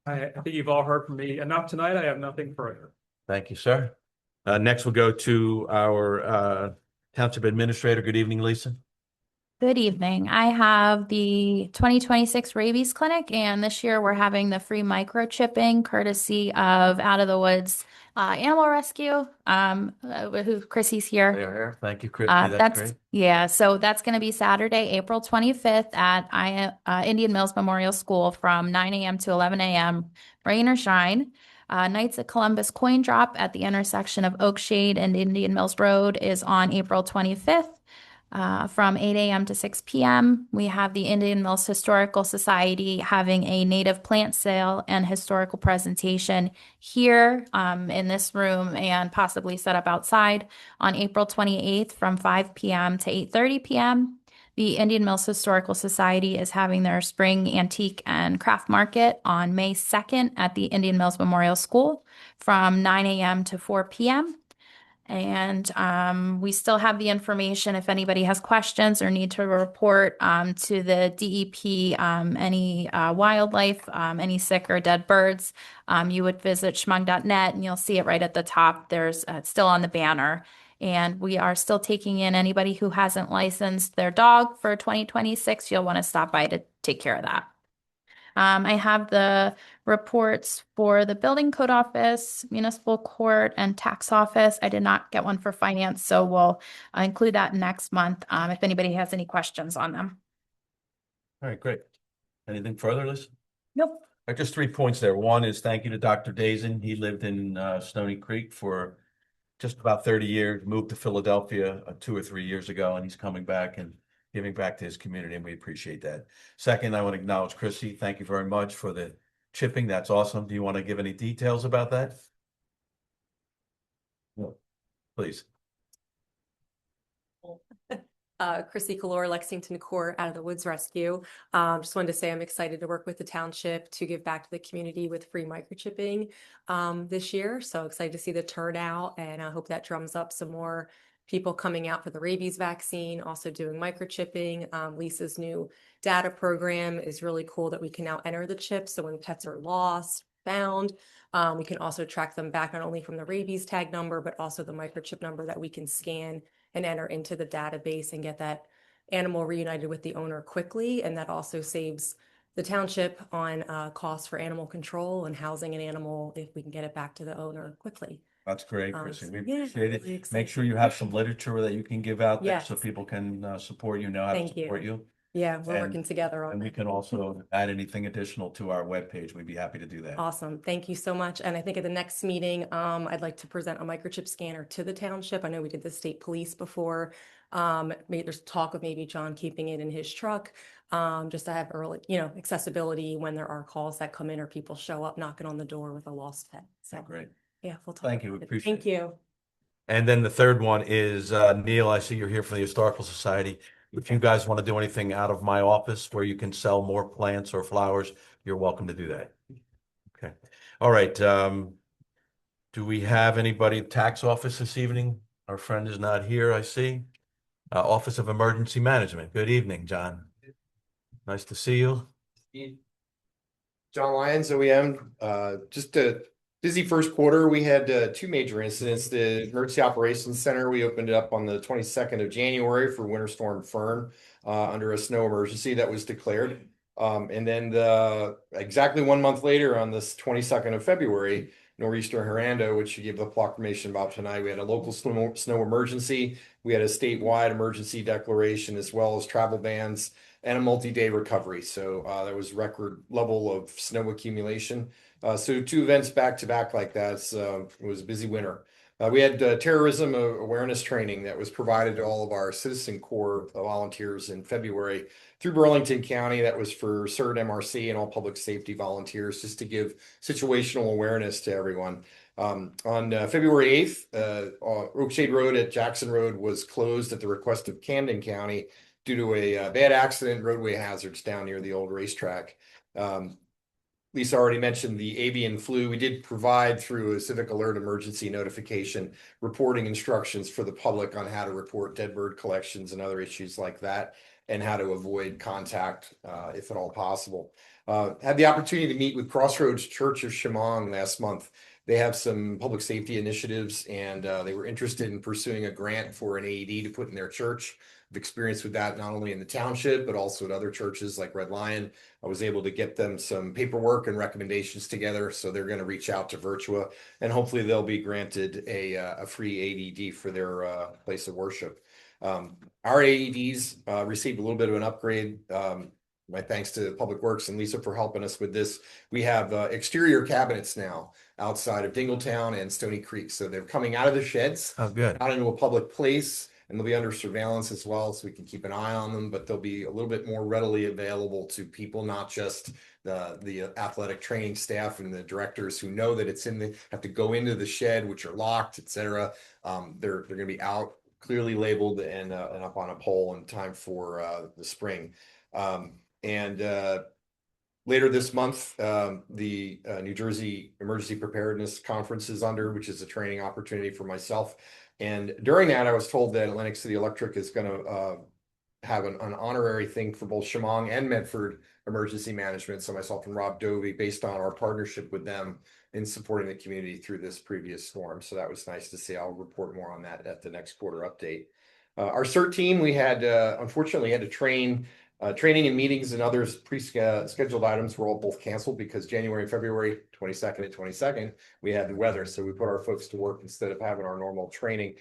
I think you've all heard from me enough tonight. I have nothing further. Thank you, sir. Next, we'll go to our township administrator. Good evening, Lisa. Good evening. I have the 2026 rabies clinic, and this year we're having the free microchipping courtesy of Out of the Woods Animal Rescue. Who Chrissy's here. There. Thank you, Christy. That's great. Yeah. So that's going to be Saturday, April 25th at Indian Mills Memorial School from 9 a.m. to 11 a.m. Rain or shine. Knights of Columbus coin drop at the intersection of Oakshade and Indian Mills Road is on April 25th. From 8 a.m. to 6 p.m. We have the Indian Mills Historical Society having a native plant sale and historical presentation here in this room and possibly set up outside on April 28th from 5 p.m. to 8:30 p.m. The Indian Mills Historical Society is having their spring antique and craft market on May 2nd at the Indian Mills Memorial School from 9 a.m. to 4 p.m. And we still have the information if anybody has questions or need to report to the DEP any wildlife, any sick or dead birds. You would visit shmung.net and you'll see it right at the top. There's it's still on the banner. And we are still taking in anybody who hasn't licensed their dog for 2026. You'll want to stop by to take care of that. I have the reports for the building code office, municipal court, and tax office. I did not get one for finance, so we'll include that next month if anybody has any questions on them. All right, great. Anything further, Liz? Nope. Just 3 points there. One is thank you to Dr. Dazen. He lived in Stony Creek for just about 30 years, moved to Philadelphia 2 or 3 years ago, and he's coming back and giving back to his community, and we appreciate that. Second, I want to acknowledge Chrissy. Thank you very much for the chipping. That's awesome. Do you want to give any details about that? No. Please. Chrissy Calor, Lexington Court, Out of the Woods Rescue. Just wanted to say I'm excited to work with the township to give back to the community with free microchipping this year. So excited to see the turnout, and I hope that drums up some more people coming out for the rabies vaccine, also doing microchipping. Lisa's new data program is really cool that we can now enter the chips. So when pets are lost, found, we can also track them back not only from the rabies tag number, but also the microchip number that we can scan and enter into the database and get that animal reunited with the owner quickly. And that also saves the township on costs for animal control and housing an animal if we can get it back to the owner quickly. That's great, Chrissy. We Yeah, appreciate it. really Make excited. sure you have some literature that you can give out there so Yes. people can support you, know how to Thank you. support you. Yeah, we're And- working together on And we that. can also add anything additional to our webpage. We'd be happy to do that. Awesome. Thank you so much. And I think at the next meeting, I'd like to present a microchip scanner to the township. I know we did the state police before. Maybe there's talk of maybe John keeping it in his truck, just to have early, accessibility when there are calls that come in or people show up knocking on the door with a lost pet. So, Great. yeah, we'll talk. Thank you. We about it. appreciate Thank it. you. And then the third one is Neil, I see you're here from the Historical Society. If you guys want to do anything out of my office where you can sell more plants or flowers, you're welcome to do that. Okay. All right. Do we have anybody at tax office this evening? Our friend is not here, I see. Office of Emergency Management. Good evening, John. Nice to see you. John Lyons, OEM. Just a busy first quarter. We had 2 major incidents. The Emergency Operations Center, we opened it up on the 22nd of January for Winter Storm Fern under a snow emergency that was declared. And then exactly 1 month later, on this 22nd of February, Nor'easter Hernando, which you gave the proclamation about tonight, we had a local snow emergency. We had a statewide emergency declaration, as well as travel bans and a multi-day recovery. So there was record level of snow accumulation. So 2 events back to back like that. It was a busy winter. We had terrorism awareness training that was provided to all of our Citizen Corps volunteers in February through Burlington County. That was for CERT, MRC, and all public safety volunteers, just to give situational awareness to everyone. On February 8th, Oakshade Road at Jackson Road was closed at the request of Camden County due to a bad accident, roadway hazards down near the old racetrack. Lisa already mentioned the avian flu. We did provide through a civic alert emergency notification reporting instructions for the public on how to report dead bird collections and other issues like that, and how to avoid contact if at all possible. Had the opportunity to meet with Crossroads Church of Shamong last month. They have some public safety initiatives, and they were interested in pursuing a grant for an AED to put in their church. I've experienced with that not only in the township, but also at other churches like Red Lion. I was able to get them some paperwork and recommendations together. So they're going to reach out to Virtua, and hopefully they'll be granted a free AED for their place of worship. Our AEDs received a little bit of an upgrade. My thanks to Public Works and Lisa for helping us with this. We have exterior cabinets now outside of Dingletown and Stony Creek. So they're coming out of the sheds, Oh, good. out into a public place, and they'll be under surveillance as well, so we can keep an eye on them, but they'll be a little bit more readily available to people, not just the athletic training staff and the directors who know that it's have to go into the shed, which are locked, etc. They're going to be out clearly labeled and up on a pole in time for the spring. And later this month, the New Jersey Emergency Preparedness Conference is under, which is a training opportunity for myself. And during that, I was told that Atlantic City Electric is going to have an honorary thing for both Shamong and Medford emergency management. So myself and Rob Dovey, based on our partnership with them in supporting the community through this previous storm. So that was nice to see. I'll report more on that at the next quarter update. Our CERT team, we had unfortunately had to training and meetings and others pre-scheduled items were all both canceled because January and February 22nd and 22nd, we had the weather. So we put our folks to work instead of having our normal training.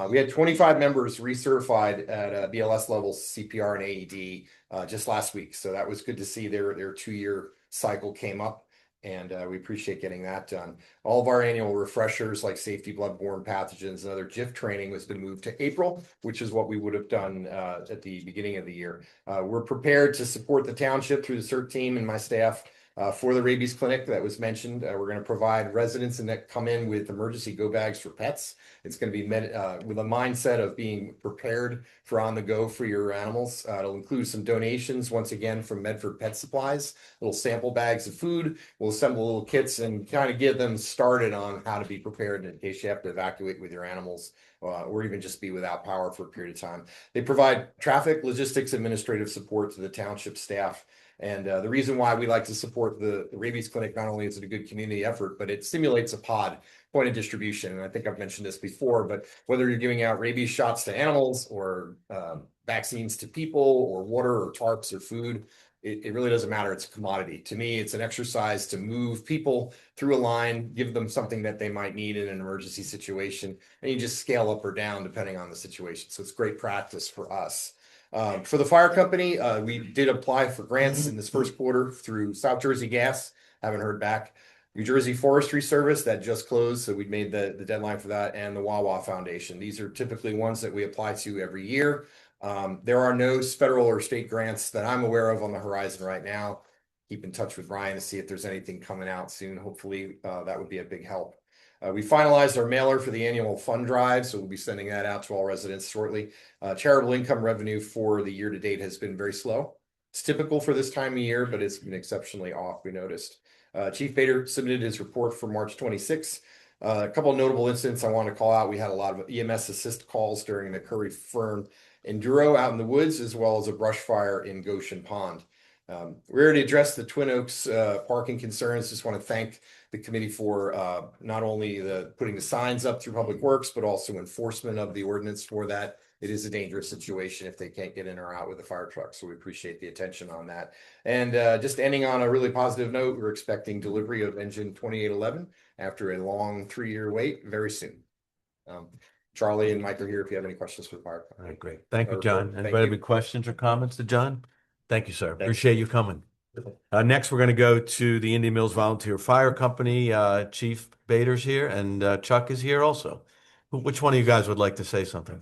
We had 25 members recertified at BLS levels, CPR and AED just last week. So that was good to see their 2-year cycle came up. And we appreciate getting that done. All of our annual refreshers like safety, bloodborne pathogens, and other GIF training has been moved to April, which is what we would have done at the beginning of the year. We're prepared to support the township through the CERT team and my staff for the rabies clinic that was mentioned. We're going to provide residents that come in with emergency go bags for pets. It's going to be with a mindset of being prepared for on the go for your animals. It'll include some donations, once again, from Medford Pet Supplies, little sample bags of food. We'll assemble little kits and kind of get them started on how to be prepared in case you have to evacuate with your animals or even just be without power for a period of time. They provide traffic, logistics, administrative support to the township staff. And the reason why we like to support the rabies clinic, not only is it a good community effort, but it simulates a pod point of distribution. And I think I've mentioned this before, but whether you're giving out rabies shots to animals or vaccines to people or water or tarps or food, it really doesn't matter. It's a commodity. To me, it's an exercise to move people through a line, give them something that they might need in an emergency situation, and you just scale up or down depending on the situation. So it's great practice for us. For the fire company, we did apply for grants in this first quarter through South Jersey Gas. Haven't heard back. New Jersey Forestry Service, that just closed, so we made the deadline for that, and the Wawa Foundation. These are typically ones that we apply to every year. There are no federal or state grants that I'm aware of on the horizon right now. Keep in touch with Brian to see if there's anything coming out soon. Hopefully, that would be a big help. We finalized our mailer for the annual fund drive, so we'll be sending that out to all residents shortly. Charitable income revenue for the year to date has been very slow. It's typical for this time of year, but it's been exceptionally off, we noticed. Chief Bader submitted his report for March 26th. A couple of notable incidents I want to call out. We had a lot of EMS assist calls during the Curry Fern Enduro out in the woods, as well as a brush fire in Goshen Pond. We already addressed the Twin Oaks parking concerns. Just want to thank the committee for not only putting the signs up through Public Works, but also enforcement of the ordinance for that. It is a dangerous situation if they can't get in or out with a fire truck. So we appreciate the attention on that. And just ending on a really positive note, we're expecting delivery of engine 2811 after a long 3-year wait very soon. Charlie and Mike are here if you have any questions for the fire. All right, great. Thank you, Thank John. Anybody have you. any questions or comments to John? Thank you, sir. Thanks. Appreciate you coming. Next, we're going to go to the Indian Mills Volunteer Fire Company. Chief Bader's here, and Chuck is here also. Which one of you guys would like to say something?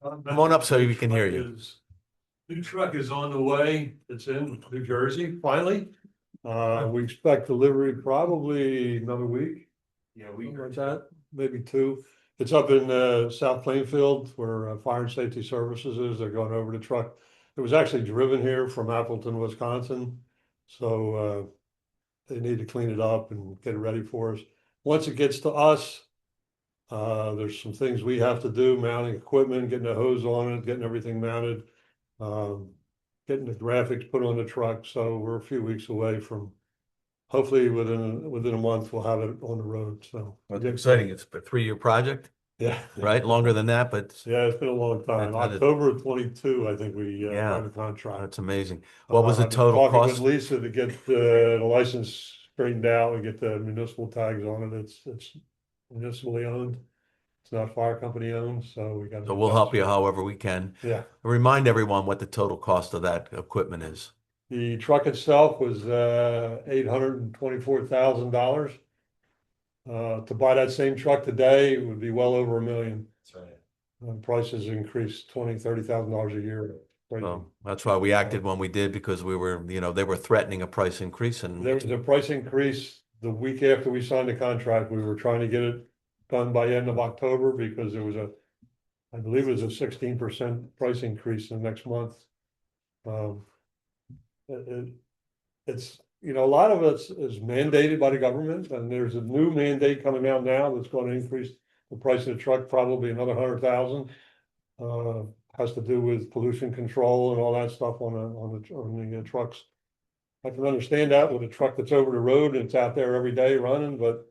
Come on up so we can hear you. New truck is on the way. It's in New Jersey, finally. We expect delivery probably another week. Yeah, Something like that, maybe 2. It's up in South Plainfield where Fire and Safety Services is. They're going over the truck. It was actually driven here from Appleton, Wisconsin. So they need to clean it up and get it ready for us. Once it gets to us, there's some things we have to do, mounting equipment, getting a hose on it, getting everything mounted, getting the graphics put on the truck. So we're a few weeks away from, hopefully within a month, we'll have it on the road. So That's exciting. It's a 3-year project. Yeah. Right? Longer than that, but yeah, it's been a long time. October of 22, I think we signed a contract. That's amazing. What was the I've been total talking cost? with Lisa to get the license straightened out and get the municipal tags on it. It's municipally owned. It's not fire company owned, so we got. So we'll help you however we can. Yeah. Remind everyone what the total cost of that equipment is. The truck itself was $824,000. To buy that same truck today, it would be well over $1 million. That's right. Prices increased $20,000-$30,000 a year. Well, that's why we acted when we did, because we were, they were threatening a price increase, and There was a price increase the week after we signed the contract. We were trying to get it done by end of October because there was I believe it was a 16% price increase in the next month. It's, a lot of it is mandated by the government, and there's a new mandate coming out now that's going to increase the price of the truck probably another 100,000. Has to do with pollution control and all that stuff on the trucks. I can understand that with a truck that's over the road and it's out there every day running, but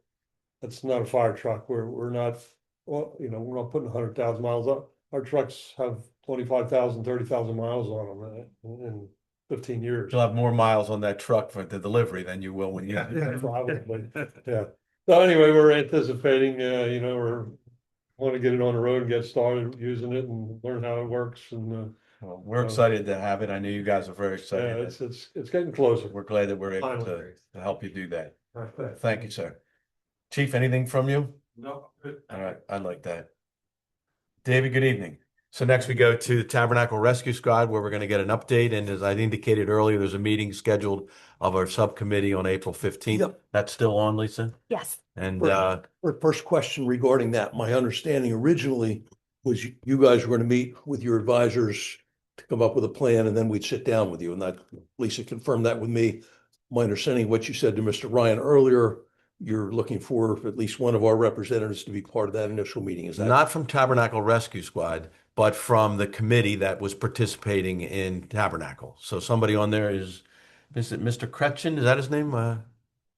it's not a fire truck. We're not, well, we're not putting 100,000 miles up. Our trucks have 25,000, 30,000 miles on them in 15 years. You'll have more miles on that truck for the delivery than you will when you. Yeah, probably. Yeah. So anyway, we're anticipating, we're want to get it on the road and get started using it and learn how it works. And Well, we're excited to have it. I know you guys are very yeah, excited. it's getting closer. We're glad that we're able Finally. to help you do that. Okay. Thank you, sir. Chief, anything from you? No. All right, I like that. David, good evening. So next we go to the Tabernacle Rescue Squad, where we're going to get an update. And as I indicated earlier, there's a meeting scheduled of our subcommittee on April 15th. Yep. That's still on, Lisa? Yes. And First question regarding that, my understanding originally was you guys were going to meet with your advisors to come up with a plan, and then we'd sit down with you, and that Lisa confirmed that with me. My understanding of what you said to Mr. Ryan earlier, you're looking for at least one of our representatives to be part of that initial meeting. Is that not from Tabernacle Rescue Squad, but from the committee that was participating in Tabernacle. So somebody on there is it Mr. Kretchen? Is that his name?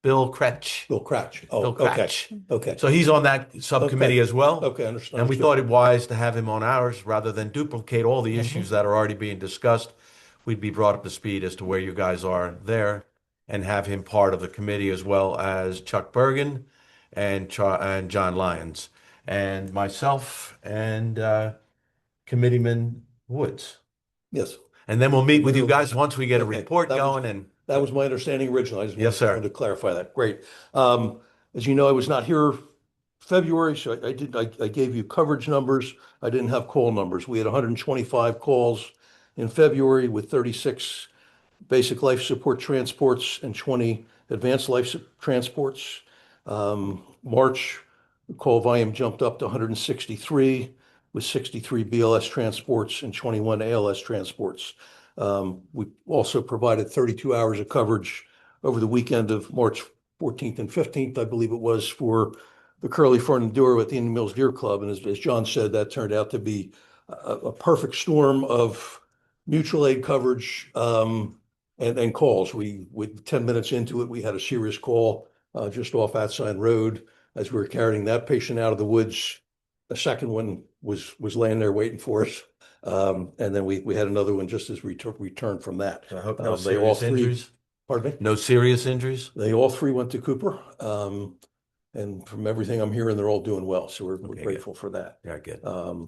Bill Kretsch. Bill Cratch? Oh, Bill okay. Kretsch. Okay. So he's on that subcommittee as well. Okay, understand. And we thought it wise to have him on ours rather than duplicate all the issues that are already being discussed. We'd be brought up to speed as to where you guys are there and have him part of the committee, as well as Chuck Bergen and John Lyons and myself and Committeeman Woods. Yes. And then we'll meet with you guys once we get a Okay, report that was- going. That was my understanding originally. I just Yes, sir. wanted to clarify that. Great. As you know, I was not here February, so I gave you coverage numbers. I didn't have call numbers. We had 125 calls in February with 36 basic life support transports and 20 advanced life transports. March, the call volume jumped up to 163 with 63 BLS transports and 21 ALS transports. We also provided 32 hours of coverage over the weekend of March 14th and 15th, I believe it was, for the Curly Fernanduro at the Indian Mills Deer Club. And as John said, that turned out to be a perfect storm of mutual aid coverage and calls. With 10 minutes into it, we had a serious call just off Atsign Road as we were carrying that patient out of the woods. The second one was laying there waiting for us. And then we had another one just as we returned from that. So I hope no They all serious three, injuries. pardon me? No serious injuries? They all three went to Cooper. And from everything I'm hearing, they're all doing well. So we're Okay, grateful for that. Yeah, good.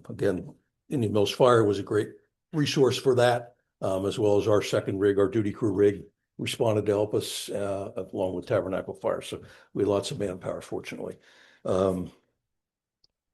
Again, Indian Mills Fire was a great resource for that, as well as our second rig, our duty crew rig, responded to help us along with Tabernacle Fire. So we had lots of manpower, fortunately.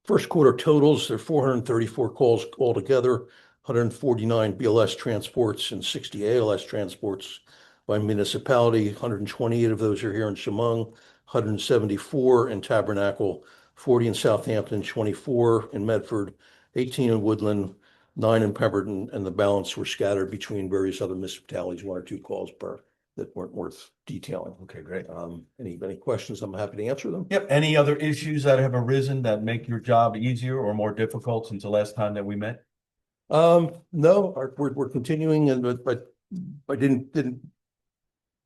First quarter totals, there are 434 calls altogether, 149 BLS transports and 60 ALS transports by municipality. 128 of those are here in Shamong, 174 in Tabernacle, 40 in Southampton, 24 in Medford, 18 in Woodland, 9 in Pemberton, and the balance were scattered between various other municipalities, 1 or 2 calls per that weren't worth detailing. Okay, great. Any questions? I'm happy to answer them. Yep. Any other issues that have arisen that make your job easier or more difficult since the last time that we met? No, we're continuing, and but I didn't.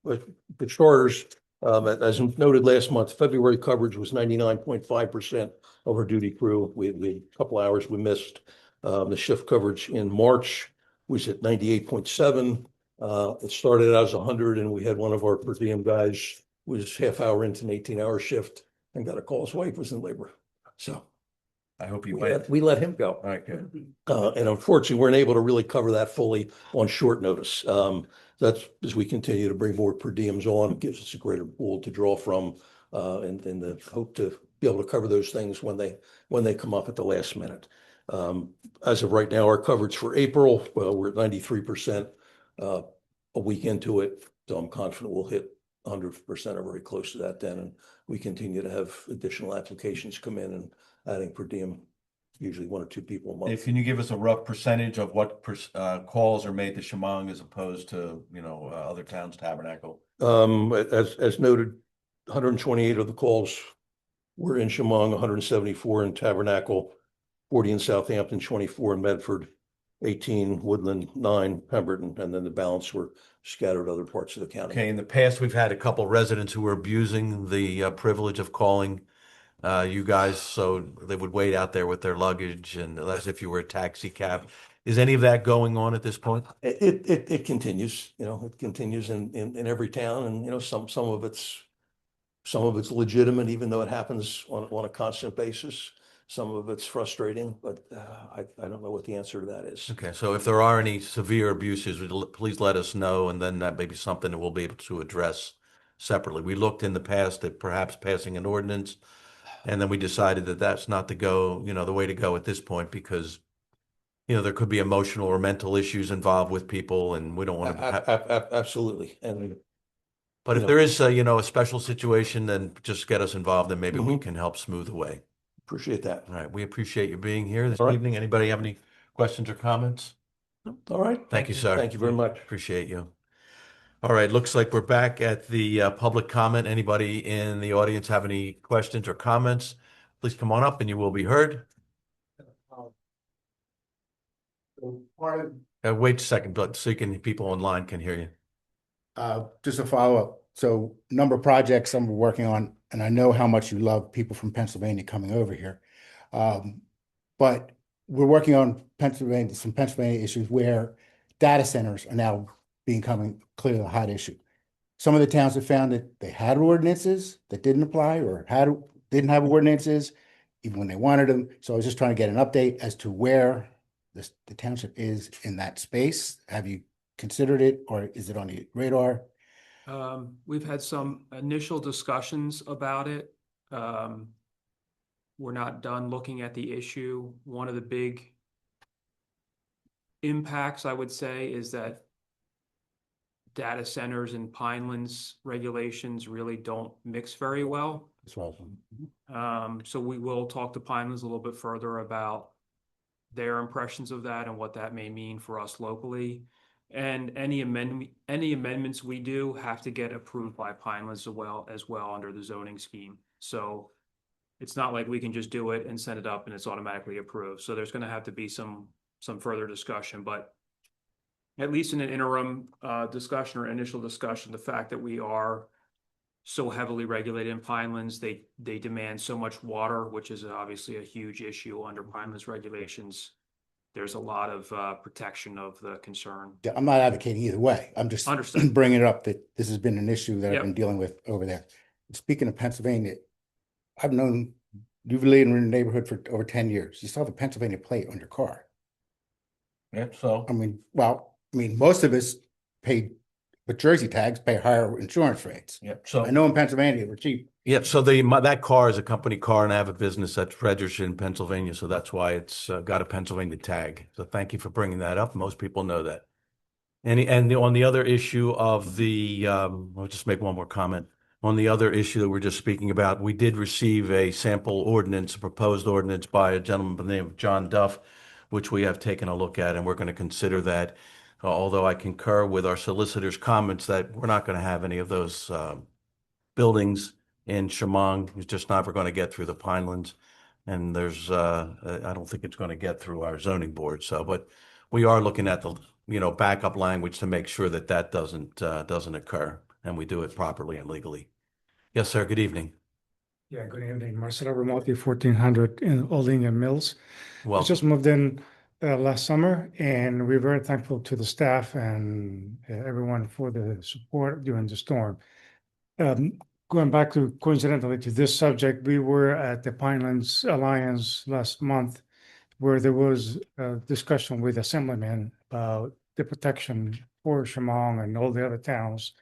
But for starters, as noted last month, February coverage was 99.5% of our duty crew. We had a couple hours we missed. The shift coverage in March was at 98.7. It started out as 100, and we had one of our per diem guys was half hour into an 18-hour shift and got a call. His wife was in labor, so I hope you we let him go. All right, good. And unfortunately, we're unable to really cover that fully on short notice. That's as we continue to bring more per diems on, it gives us a greater pool to draw from, and the hope to be able to cover those things when they come up at the last minute. As of right now, our coverage for April, well, we're at 93%. A week into it, so I'm confident we'll hit 100% or very close to that then. And we continue to have additional applications come in and adding per diem, usually 1 or 2 people a month. Can you give us a rough percentage of what calls are made to Shamong as opposed to, other towns, Tabernacle? As noted, 128 of the calls were in Shamong, 174 in Tabernacle, 40 in Southampton, 24 in Medford, 18 Woodland, 9 Pemberton, and then the balance were scattered other parts of the county. Okay, in the past, we've had a couple residents who were abusing the privilege of calling you guys, so they would wait out there with their luggage and as if you were a taxi cab. Is any of that going on at this point? It continues, it continues in every town, and some of it's legitimate, even though it happens on a constant basis. Some of it's frustrating, but I don't know what the answer to that is. Okay, so if there are any severe abuses, please let us know, and then that may be something that we'll be able to address separately. We looked in the past at perhaps passing an ordinance, and then we decided that that's not the way to go at this point because, there could be emotional or mental issues involved with people, and we don't want to. Absolutely, But if there is a special situation, then just get us involved, and maybe we can help smooth the way. Appreciate that. All right, we appreciate you being here this All right. evening. Anybody have any questions or comments? All right. Thank you, sir. Thank you very much. Appreciate you. All right, looks like we're back at the public comment. Anybody in the audience have any questions or comments? Please come on up and you will be heard. Wait a second, but so people online can hear you. Just a follow-up. So number of projects I'm working on, and I know how much you love people from Pennsylvania coming over here. But we're working on some Pennsylvania issues where data centers are now becoming clearly a hot issue. Some of the towns have found that they had ordinances that didn't apply or didn't have ordinances even when they wanted them. So I was just trying to get an update as to where the township is in that space. Have you considered it, or is it on the radar? We've had some initial discussions about it. We're not done looking at the issue. One of the big impacts, I would say, is that data centers and Pinelands regulations really don't mix very well. That's right. So we will talk to Pinelands a little bit further about their impressions of that and what that may mean for us locally. And any amendments we do have to get approved by Pinelands as well under the zoning scheme. So it's not like we can just do it and send it up and it's automatically approved. So there's going to have to be some further discussion, but at least in an interim discussion or initial discussion, the fact that we are so heavily regulated in Pinelands, they demand so much water, which is obviously a huge issue under Pinelands regulations. There's a lot of protection of the concern. Yeah, I'm not advocating either way. I'm just bringing it up that this has been an issue that I've been dealing with over there. Speaking of Pennsylvania, I've known you've lived in the neighborhood for over 10 years. You still have a Pennsylvania plate on your car. Yeah, so. Most of us pay with Jersey tags, pay higher insurance rates. Yep. So I know in Pennsylvania we're cheap. Yep. So that car is a company car, and I have a business that's registered in Pennsylvania, so that's why it's got a Pennsylvania tag. So thank you for bringing that up. Most people know that. On the other issue of I'll just make one more comment. On the other issue that we're just speaking about, we did receive a sample ordinance, a proposed ordinance by a gentleman by the name of John Duff, which we have taken a look at, and we're going to consider that. Although I concur with our solicitor's comments that we're not going to have any of those buildings in Shamong. It's just never going to get through the Pinelands, and I don't think it's going to get through our zoning board. But we are looking at the backup language to make sure that doesn't occur, and we do it properly and legally. Yes, sir. Good evening. Yeah, good evening. Marcelo Remotti, 1400 in Old Indian Mills. Well, I just moved in last summer, and we're very thankful to the staff and everyone for the support during the storm. Going back coincidentally to this subject, we were at the Pinelands Alliance last month, where there was a discussion with assemblymen about the protection for Shamong and all the other towns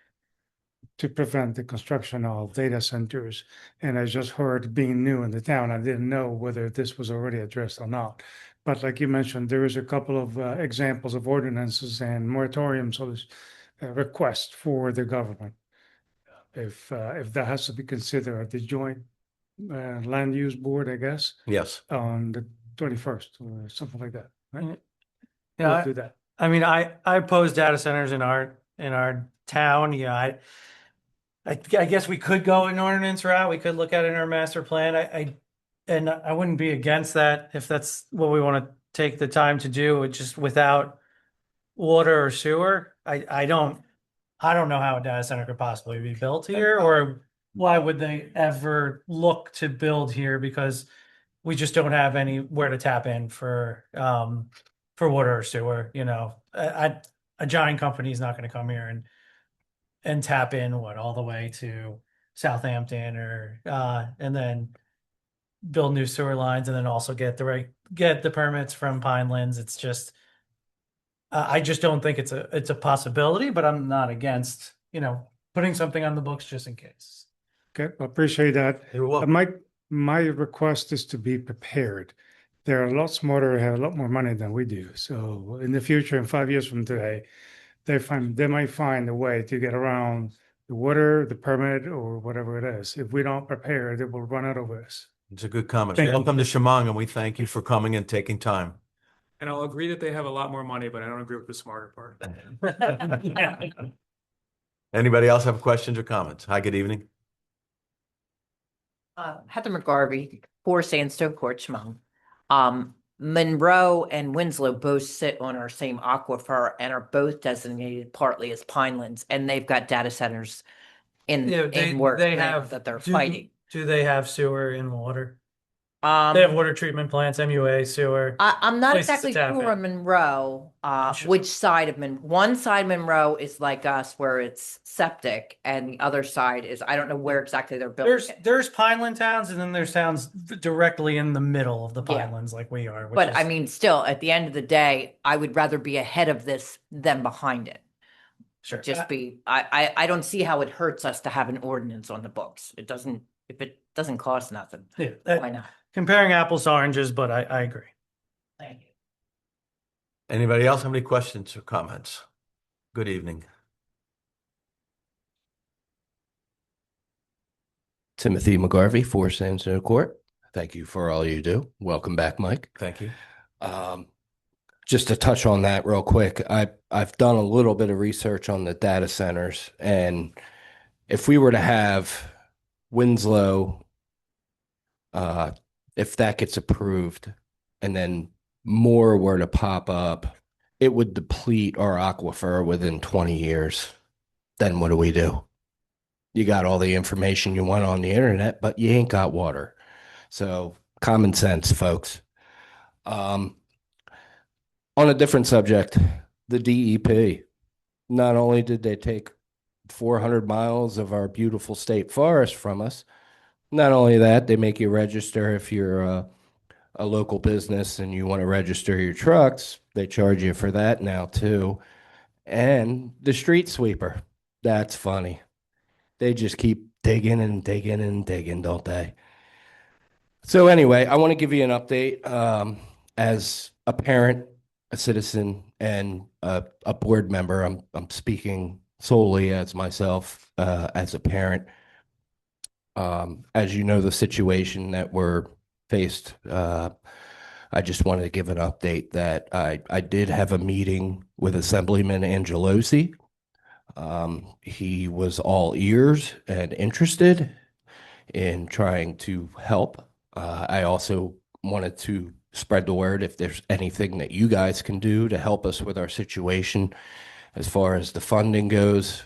to prevent the construction of data centers. And I just heard, being new in the town, I didn't know whether this was already addressed or not. But like you mentioned, there is a couple of examples of ordinances and moratoriums or requests for the government. if that has to be considered at the joint land use board, I guess, Yes. on the 21st or something like that, right? Yeah, We'll do that. I mean, I oppose data centers in our town. Yeah, I guess we could go an ordinance route. We could look at it in our master plan. And I wouldn't be against that if that's what we want to take the time to do. Just without water or sewer, I don't know how a data center could possibly be built here, or why would they ever look to build here, because we just don't have anywhere to tap in for water or sewer. You know, a giant company is not going to come here and tap in all the way to Southampton or and then build new sewer lines and then also get the permits from Pinelands. It's just I just don't think it's a possibility, but I'm not against, putting something on the books just in case. Okay, I appreciate that. You're welcome. My request is to be prepared. They're a lot smarter, have a lot more money than we do. So in the future, in 5 years from today, they might find a way to get around the water, the permit, or whatever it is. If we don't prepare, they will run out of us. It's a good comment. Thank you. Welcome to Shamong, and we thank you for coming and taking time. And I'll agree that they have a lot more money, but I don't agree with the smarter part. Anybody else have questions or comments? Hi, good evening. Heather McGarvey, 4 Sandstone Court, Shamong. Monroe and Winslow both sit on our same aquifer and are both designated partly as Pinelands, and they've got data centers in work that they're fighting. Do they have sewer and water? They have water treatment plants, MUA, sewer. I'm not places to exactly tap sure in. on Monroe, Sure. which side of one side Monroe is like us where it's septic, and the other side is, I don't know where exactly they're building it. There's Pineland towns, and then there's towns directly in the middle of the Yeah. Pinelands like we are. But I mean, still, at the end of the day, I would rather be ahead of this than behind it. Sure. I don't see how it hurts us to have an ordinance on the books. If it doesn't cost nothing, why not? Comparing apples to oranges, but I agree. Thank you. Anybody else have any questions or comments? Good evening. Timothy McGarvey, 4 Sandstone Court. Thank you for all you do. Welcome back, Mike. Thank you. Just to touch on that real quick, I've done a little bit of research on the data centers, and if we were to have Winslow, if that gets approved, and then more were to pop up, it would deplete our aquifer within 20 years. Then what do we do? You got all the information you want on the internet, but you ain't got water. So common sense, folks. On a different subject, the DEP, not only did they take 400 miles of our beautiful state forest from us, not only that, they make you register if you're a local business and you want to register your trucks. They charge you for that now too. And the street sweeper, that's funny. They just keep digging and digging and digging, don't they? So anyway, I want to give you an update as a parent, a citizen, and a board member. I'm speaking solely as myself as a parent. As you know, the situation that we're faced, I just wanted to give an update that I did have a meeting with Assemblyman Angelosi. He was all ears and interested in trying to help. I also wanted to spread the word if there's anything that you guys can do to help us with our situation as far as the funding goes.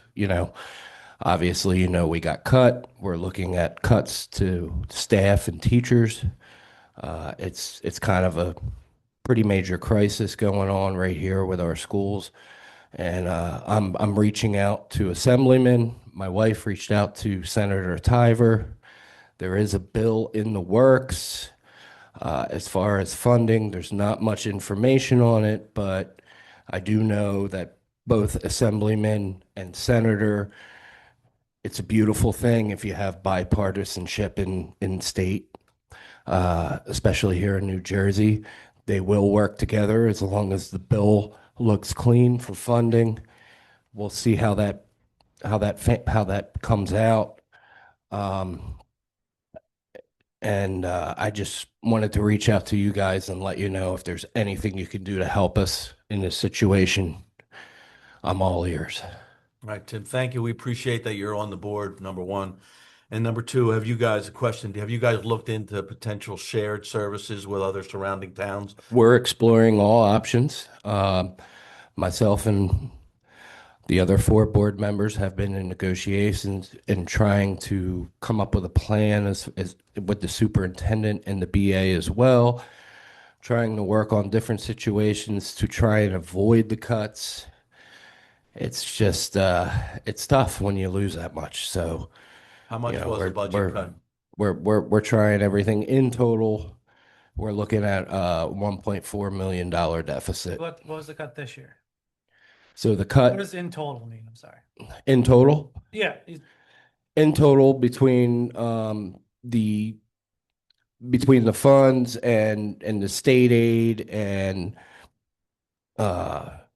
Obviously, we got cut. We're looking at cuts to staff and teachers. It's kind of a pretty major crisis going on right here with our schools. And I'm reaching out to Assemblyman. My wife reached out to Senator Tiver. There is a bill in the works. As far as funding, there's not much information on it, but I do know that both Assemblyman and Senator, it's a beautiful thing if you have bipartisanship in state, especially here in New Jersey. They will work together as long as the bill looks clean for funding. We'll see how that how that comes out. Um, and I just wanted to reach out to you guys and let you know if there's anything you can do to help us in this situation. I'm all ears. All right, Tim, thank you. We appreciate that you're on the board, number one. And number two, have you guys looked into potential shared services with other surrounding towns? We're exploring all options. Myself and the other 4 board members have been in negotiations and trying to come up with a plan as with the superintendent and the BA as well, trying to work on different situations to try and avoid the cuts. It's just it's tough when you lose that much. So How much was the budget cut? we're trying everything in total. We're looking at $1.4 million deficit. What was the cut this year? So the What cut does in total mean? I'm sorry. in total, Yeah. between the funds and the state aid and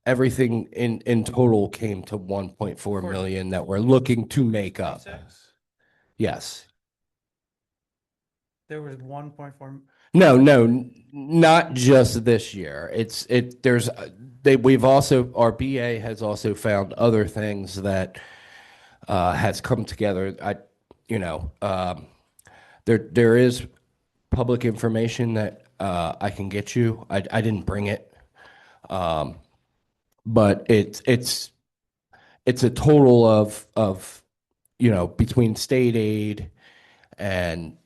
everything in total came to 1.4 million that we're looking to make up. Yes. There was 1.4. No, not just this year. Our BA has also found other things that has come together. There is public information that I can get you. I didn't bring it. But it's a total of between state aid and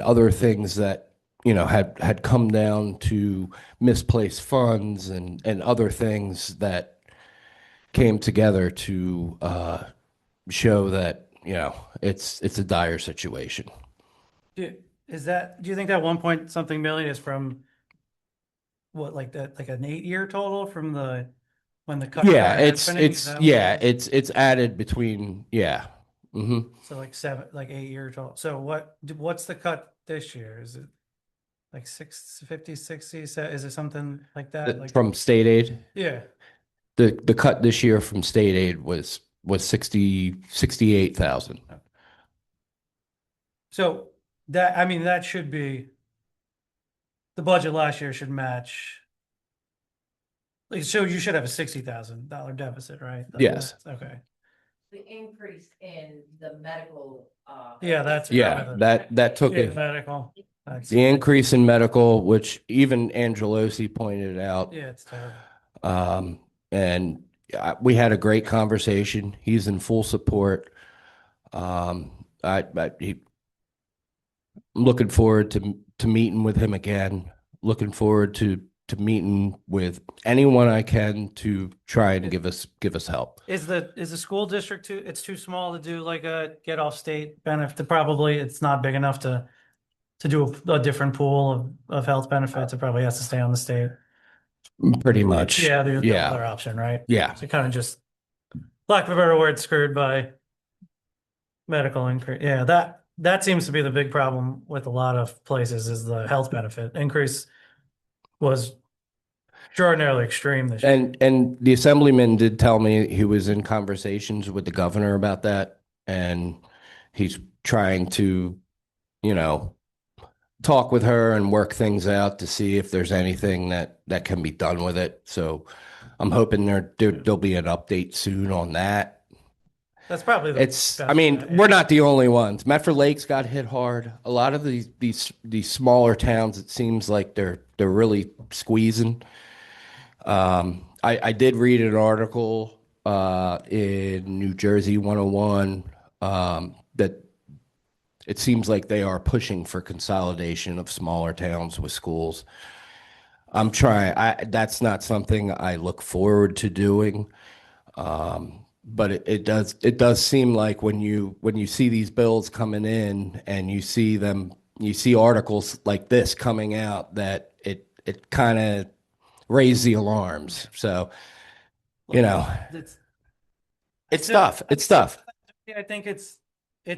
other things that had come down to misplaced funds and other things that came together to show that it's a dire situation. Do you think that 1 point something million is from what, like that, like an 8-year total from when the cut? Yeah, started happening? it's added between, yeah. Mm-hmm. So like 8 years total. So what's the cut this year? Is it like 50, 60? Is it something like that? Like, From state aid? yeah. The cut this year from state aid was 68,000. So that should be, the budget last year should match. Like, so you should have a $60,000 deficit, right? Yes. Okay. The increase in the medical. Yeah, that's. that took Yeah, it. medical. The increase in medical, which even Angelosi pointed out. Yeah, it's terrible. And we had a great conversation. He's in full support. I'm looking forward to meeting with him again. Looking forward to meeting with anyone I can to try and give us help. Is the school district too small to do like a get off state benefit? Probably it's not big enough to do a different pool of health benefits. It probably has to stay on the state. Pretty much. Yeah, there's no other option, right? Yeah. So kind of just, lack of a better word, screwed by medical increase. Yeah, that seems to be the big problem with a lot of places, is the health benefit increase was extraordinarily extreme this year. And the assemblyman did tell me he was in conversations with the governor about that, and he's trying to, talk with her and work things out to see if there's anything that can be done with it. So I'm hoping there'll be an update soon on that. That's probably we're not the only ones. Medford Lakes got hit hard. A lot of these smaller towns, it seems like they're really squeezing. I did read an article in New Jersey 101 that it seems like they are pushing for consolidation of smaller towns with schools. I'm trying. That's not something I look forward to doing. But it does seem like when you see these bills coming in and you see articles like this coming out, that it kind of raise the alarms. So, it's tough. It's tough. I think it's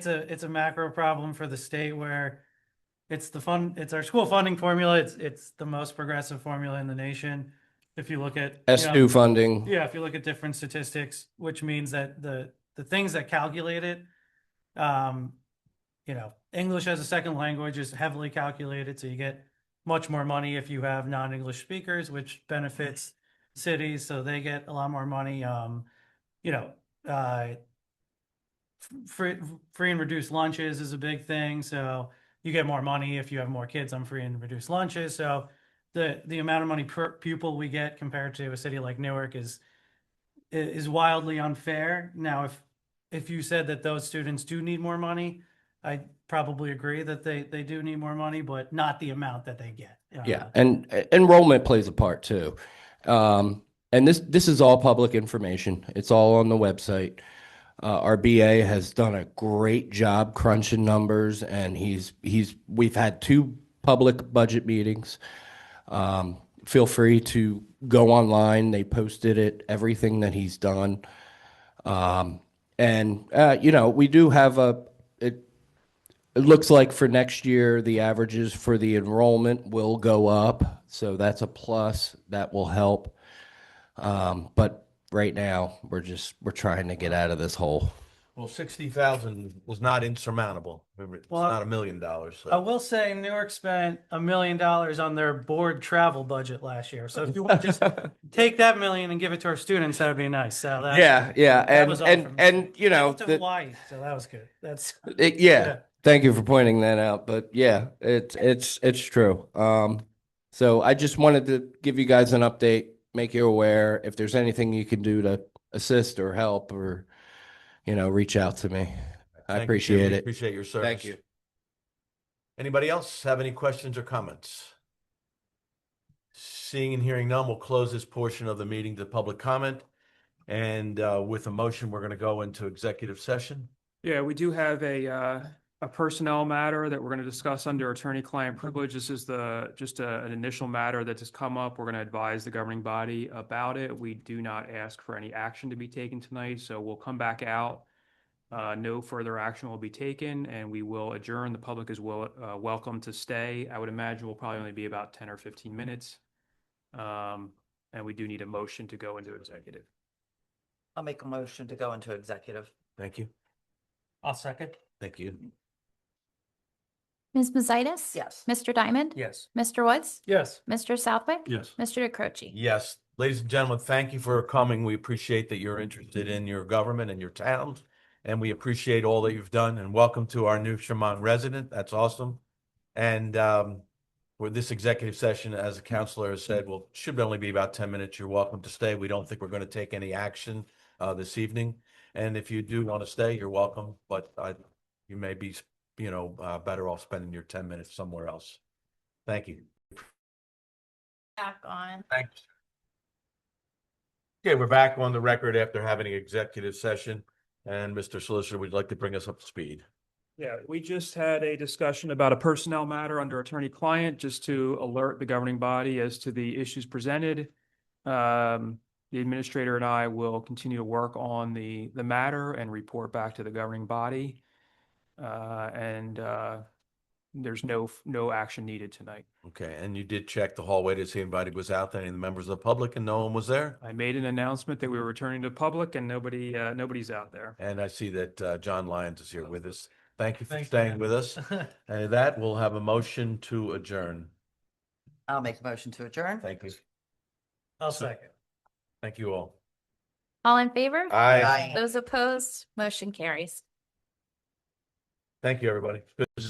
a macro problem for the state, where it's our school funding formula. It's the most progressive formula in the nation. If you look at S2 funding. Yeah, if you look at different statistics, which means that the the things that calculate it, you know, English as a second language is heavily calculated, so you get much more money if you have non-English speakers, which benefits cities, so they get a lot more money. You know, free and reduced lunches is a big thing, so you get more money if you have more kids on free and reduced lunches. So the amount of money per pupil we get compared to a city like Newark is wildly unfair. Now, if you said that those students do need more money, I probably agree that they do need more money, but not the amount that they get. Yeah, and enrollment plays a part too. And this is all public information. It's all on the website. Our BA has done a great job crunching numbers, and we've had 2 public budget meetings. Feel free to go online. They posted it, everything that he's done. You know, we do have it looks like for next year, the averages for the enrollment will go up. So that's a plus that will help. But right now we're trying to get out of this hole. Well, 60,000 was not insurmountable. Remember, it's not $1 million. So. I will say Newark spent $1 million on their board travel budget last year. So if you want to just take that $1 million and give it to our students, that would be nice. So yeah, and you know, to Hawaii, so that was good. That's yeah. Thank you for pointing that out. But yeah, it's true. So I just wanted to give you guys an update, make you aware. If there's anything you can do to assist or help, or you know, reach out to me. I appreciate it. Appreciate your service. Thank you. Anybody else have any questions or comments? Seeing and hearing none, we'll close this portion of the meeting to public comment. And with a motion, we're going to go into executive session. Yeah, we do have a personnel matter that we're going to discuss under attorney-client privilege. This is an initial matter that has come up. We're going to advise the governing body about it. We do not ask for any action to be taken tonight, so we'll come back out. No further action will be taken, and we will adjourn. The public is welcome to stay. I would imagine we'll probably only be about 10 or 15 minutes. And we do need a motion to go into executive. I'll make a motion to go into executive. Thank you. I'll second. Thank you. Ms. Mazitis? Yes. Mr. Diamond? Yes. Mr. Woods? Yes. Mr. Southwick? Yes. Mr. DeCroce? Yes. Ladies and gentlemen, thank you for coming. We appreciate that you're interested in your government and your towns, and we appreciate all that you've done. And welcome to our new Shamong resident. That's awesome. And for this executive session, as the counselor has said, should only be about 10 minutes. You're welcome to stay. We don't think we're going to take any action this evening. And if you do want to stay, you're welcome. But you may be, better off spending your 10 minutes somewhere else. Thank you. Back on. Thanks. Okay, we're back on the record after having an executive session. And Mr. Solicitor, would you like to bring us up to speed? Yeah, we just had a discussion about a personnel matter under attorney-client, just to alert the governing body as to the issues presented. The administrator and I will continue to work on the matter and report back to the governing body. There's no action needed tonight. Okay, and you did check the hallway to see if anybody was out there, any of the members of the public, and no one was there? I made an announcement that we were returning to public, and nobody's out there. And I see that John Lyons is here with us. Thank you for staying with us. And that, we'll have a motion to adjourn. I'll make a motion to adjourn. Thank you. I'll second. Thank you all. All in favor? Aye. Those opposed? Motion carries. Thank you, everybody. Good to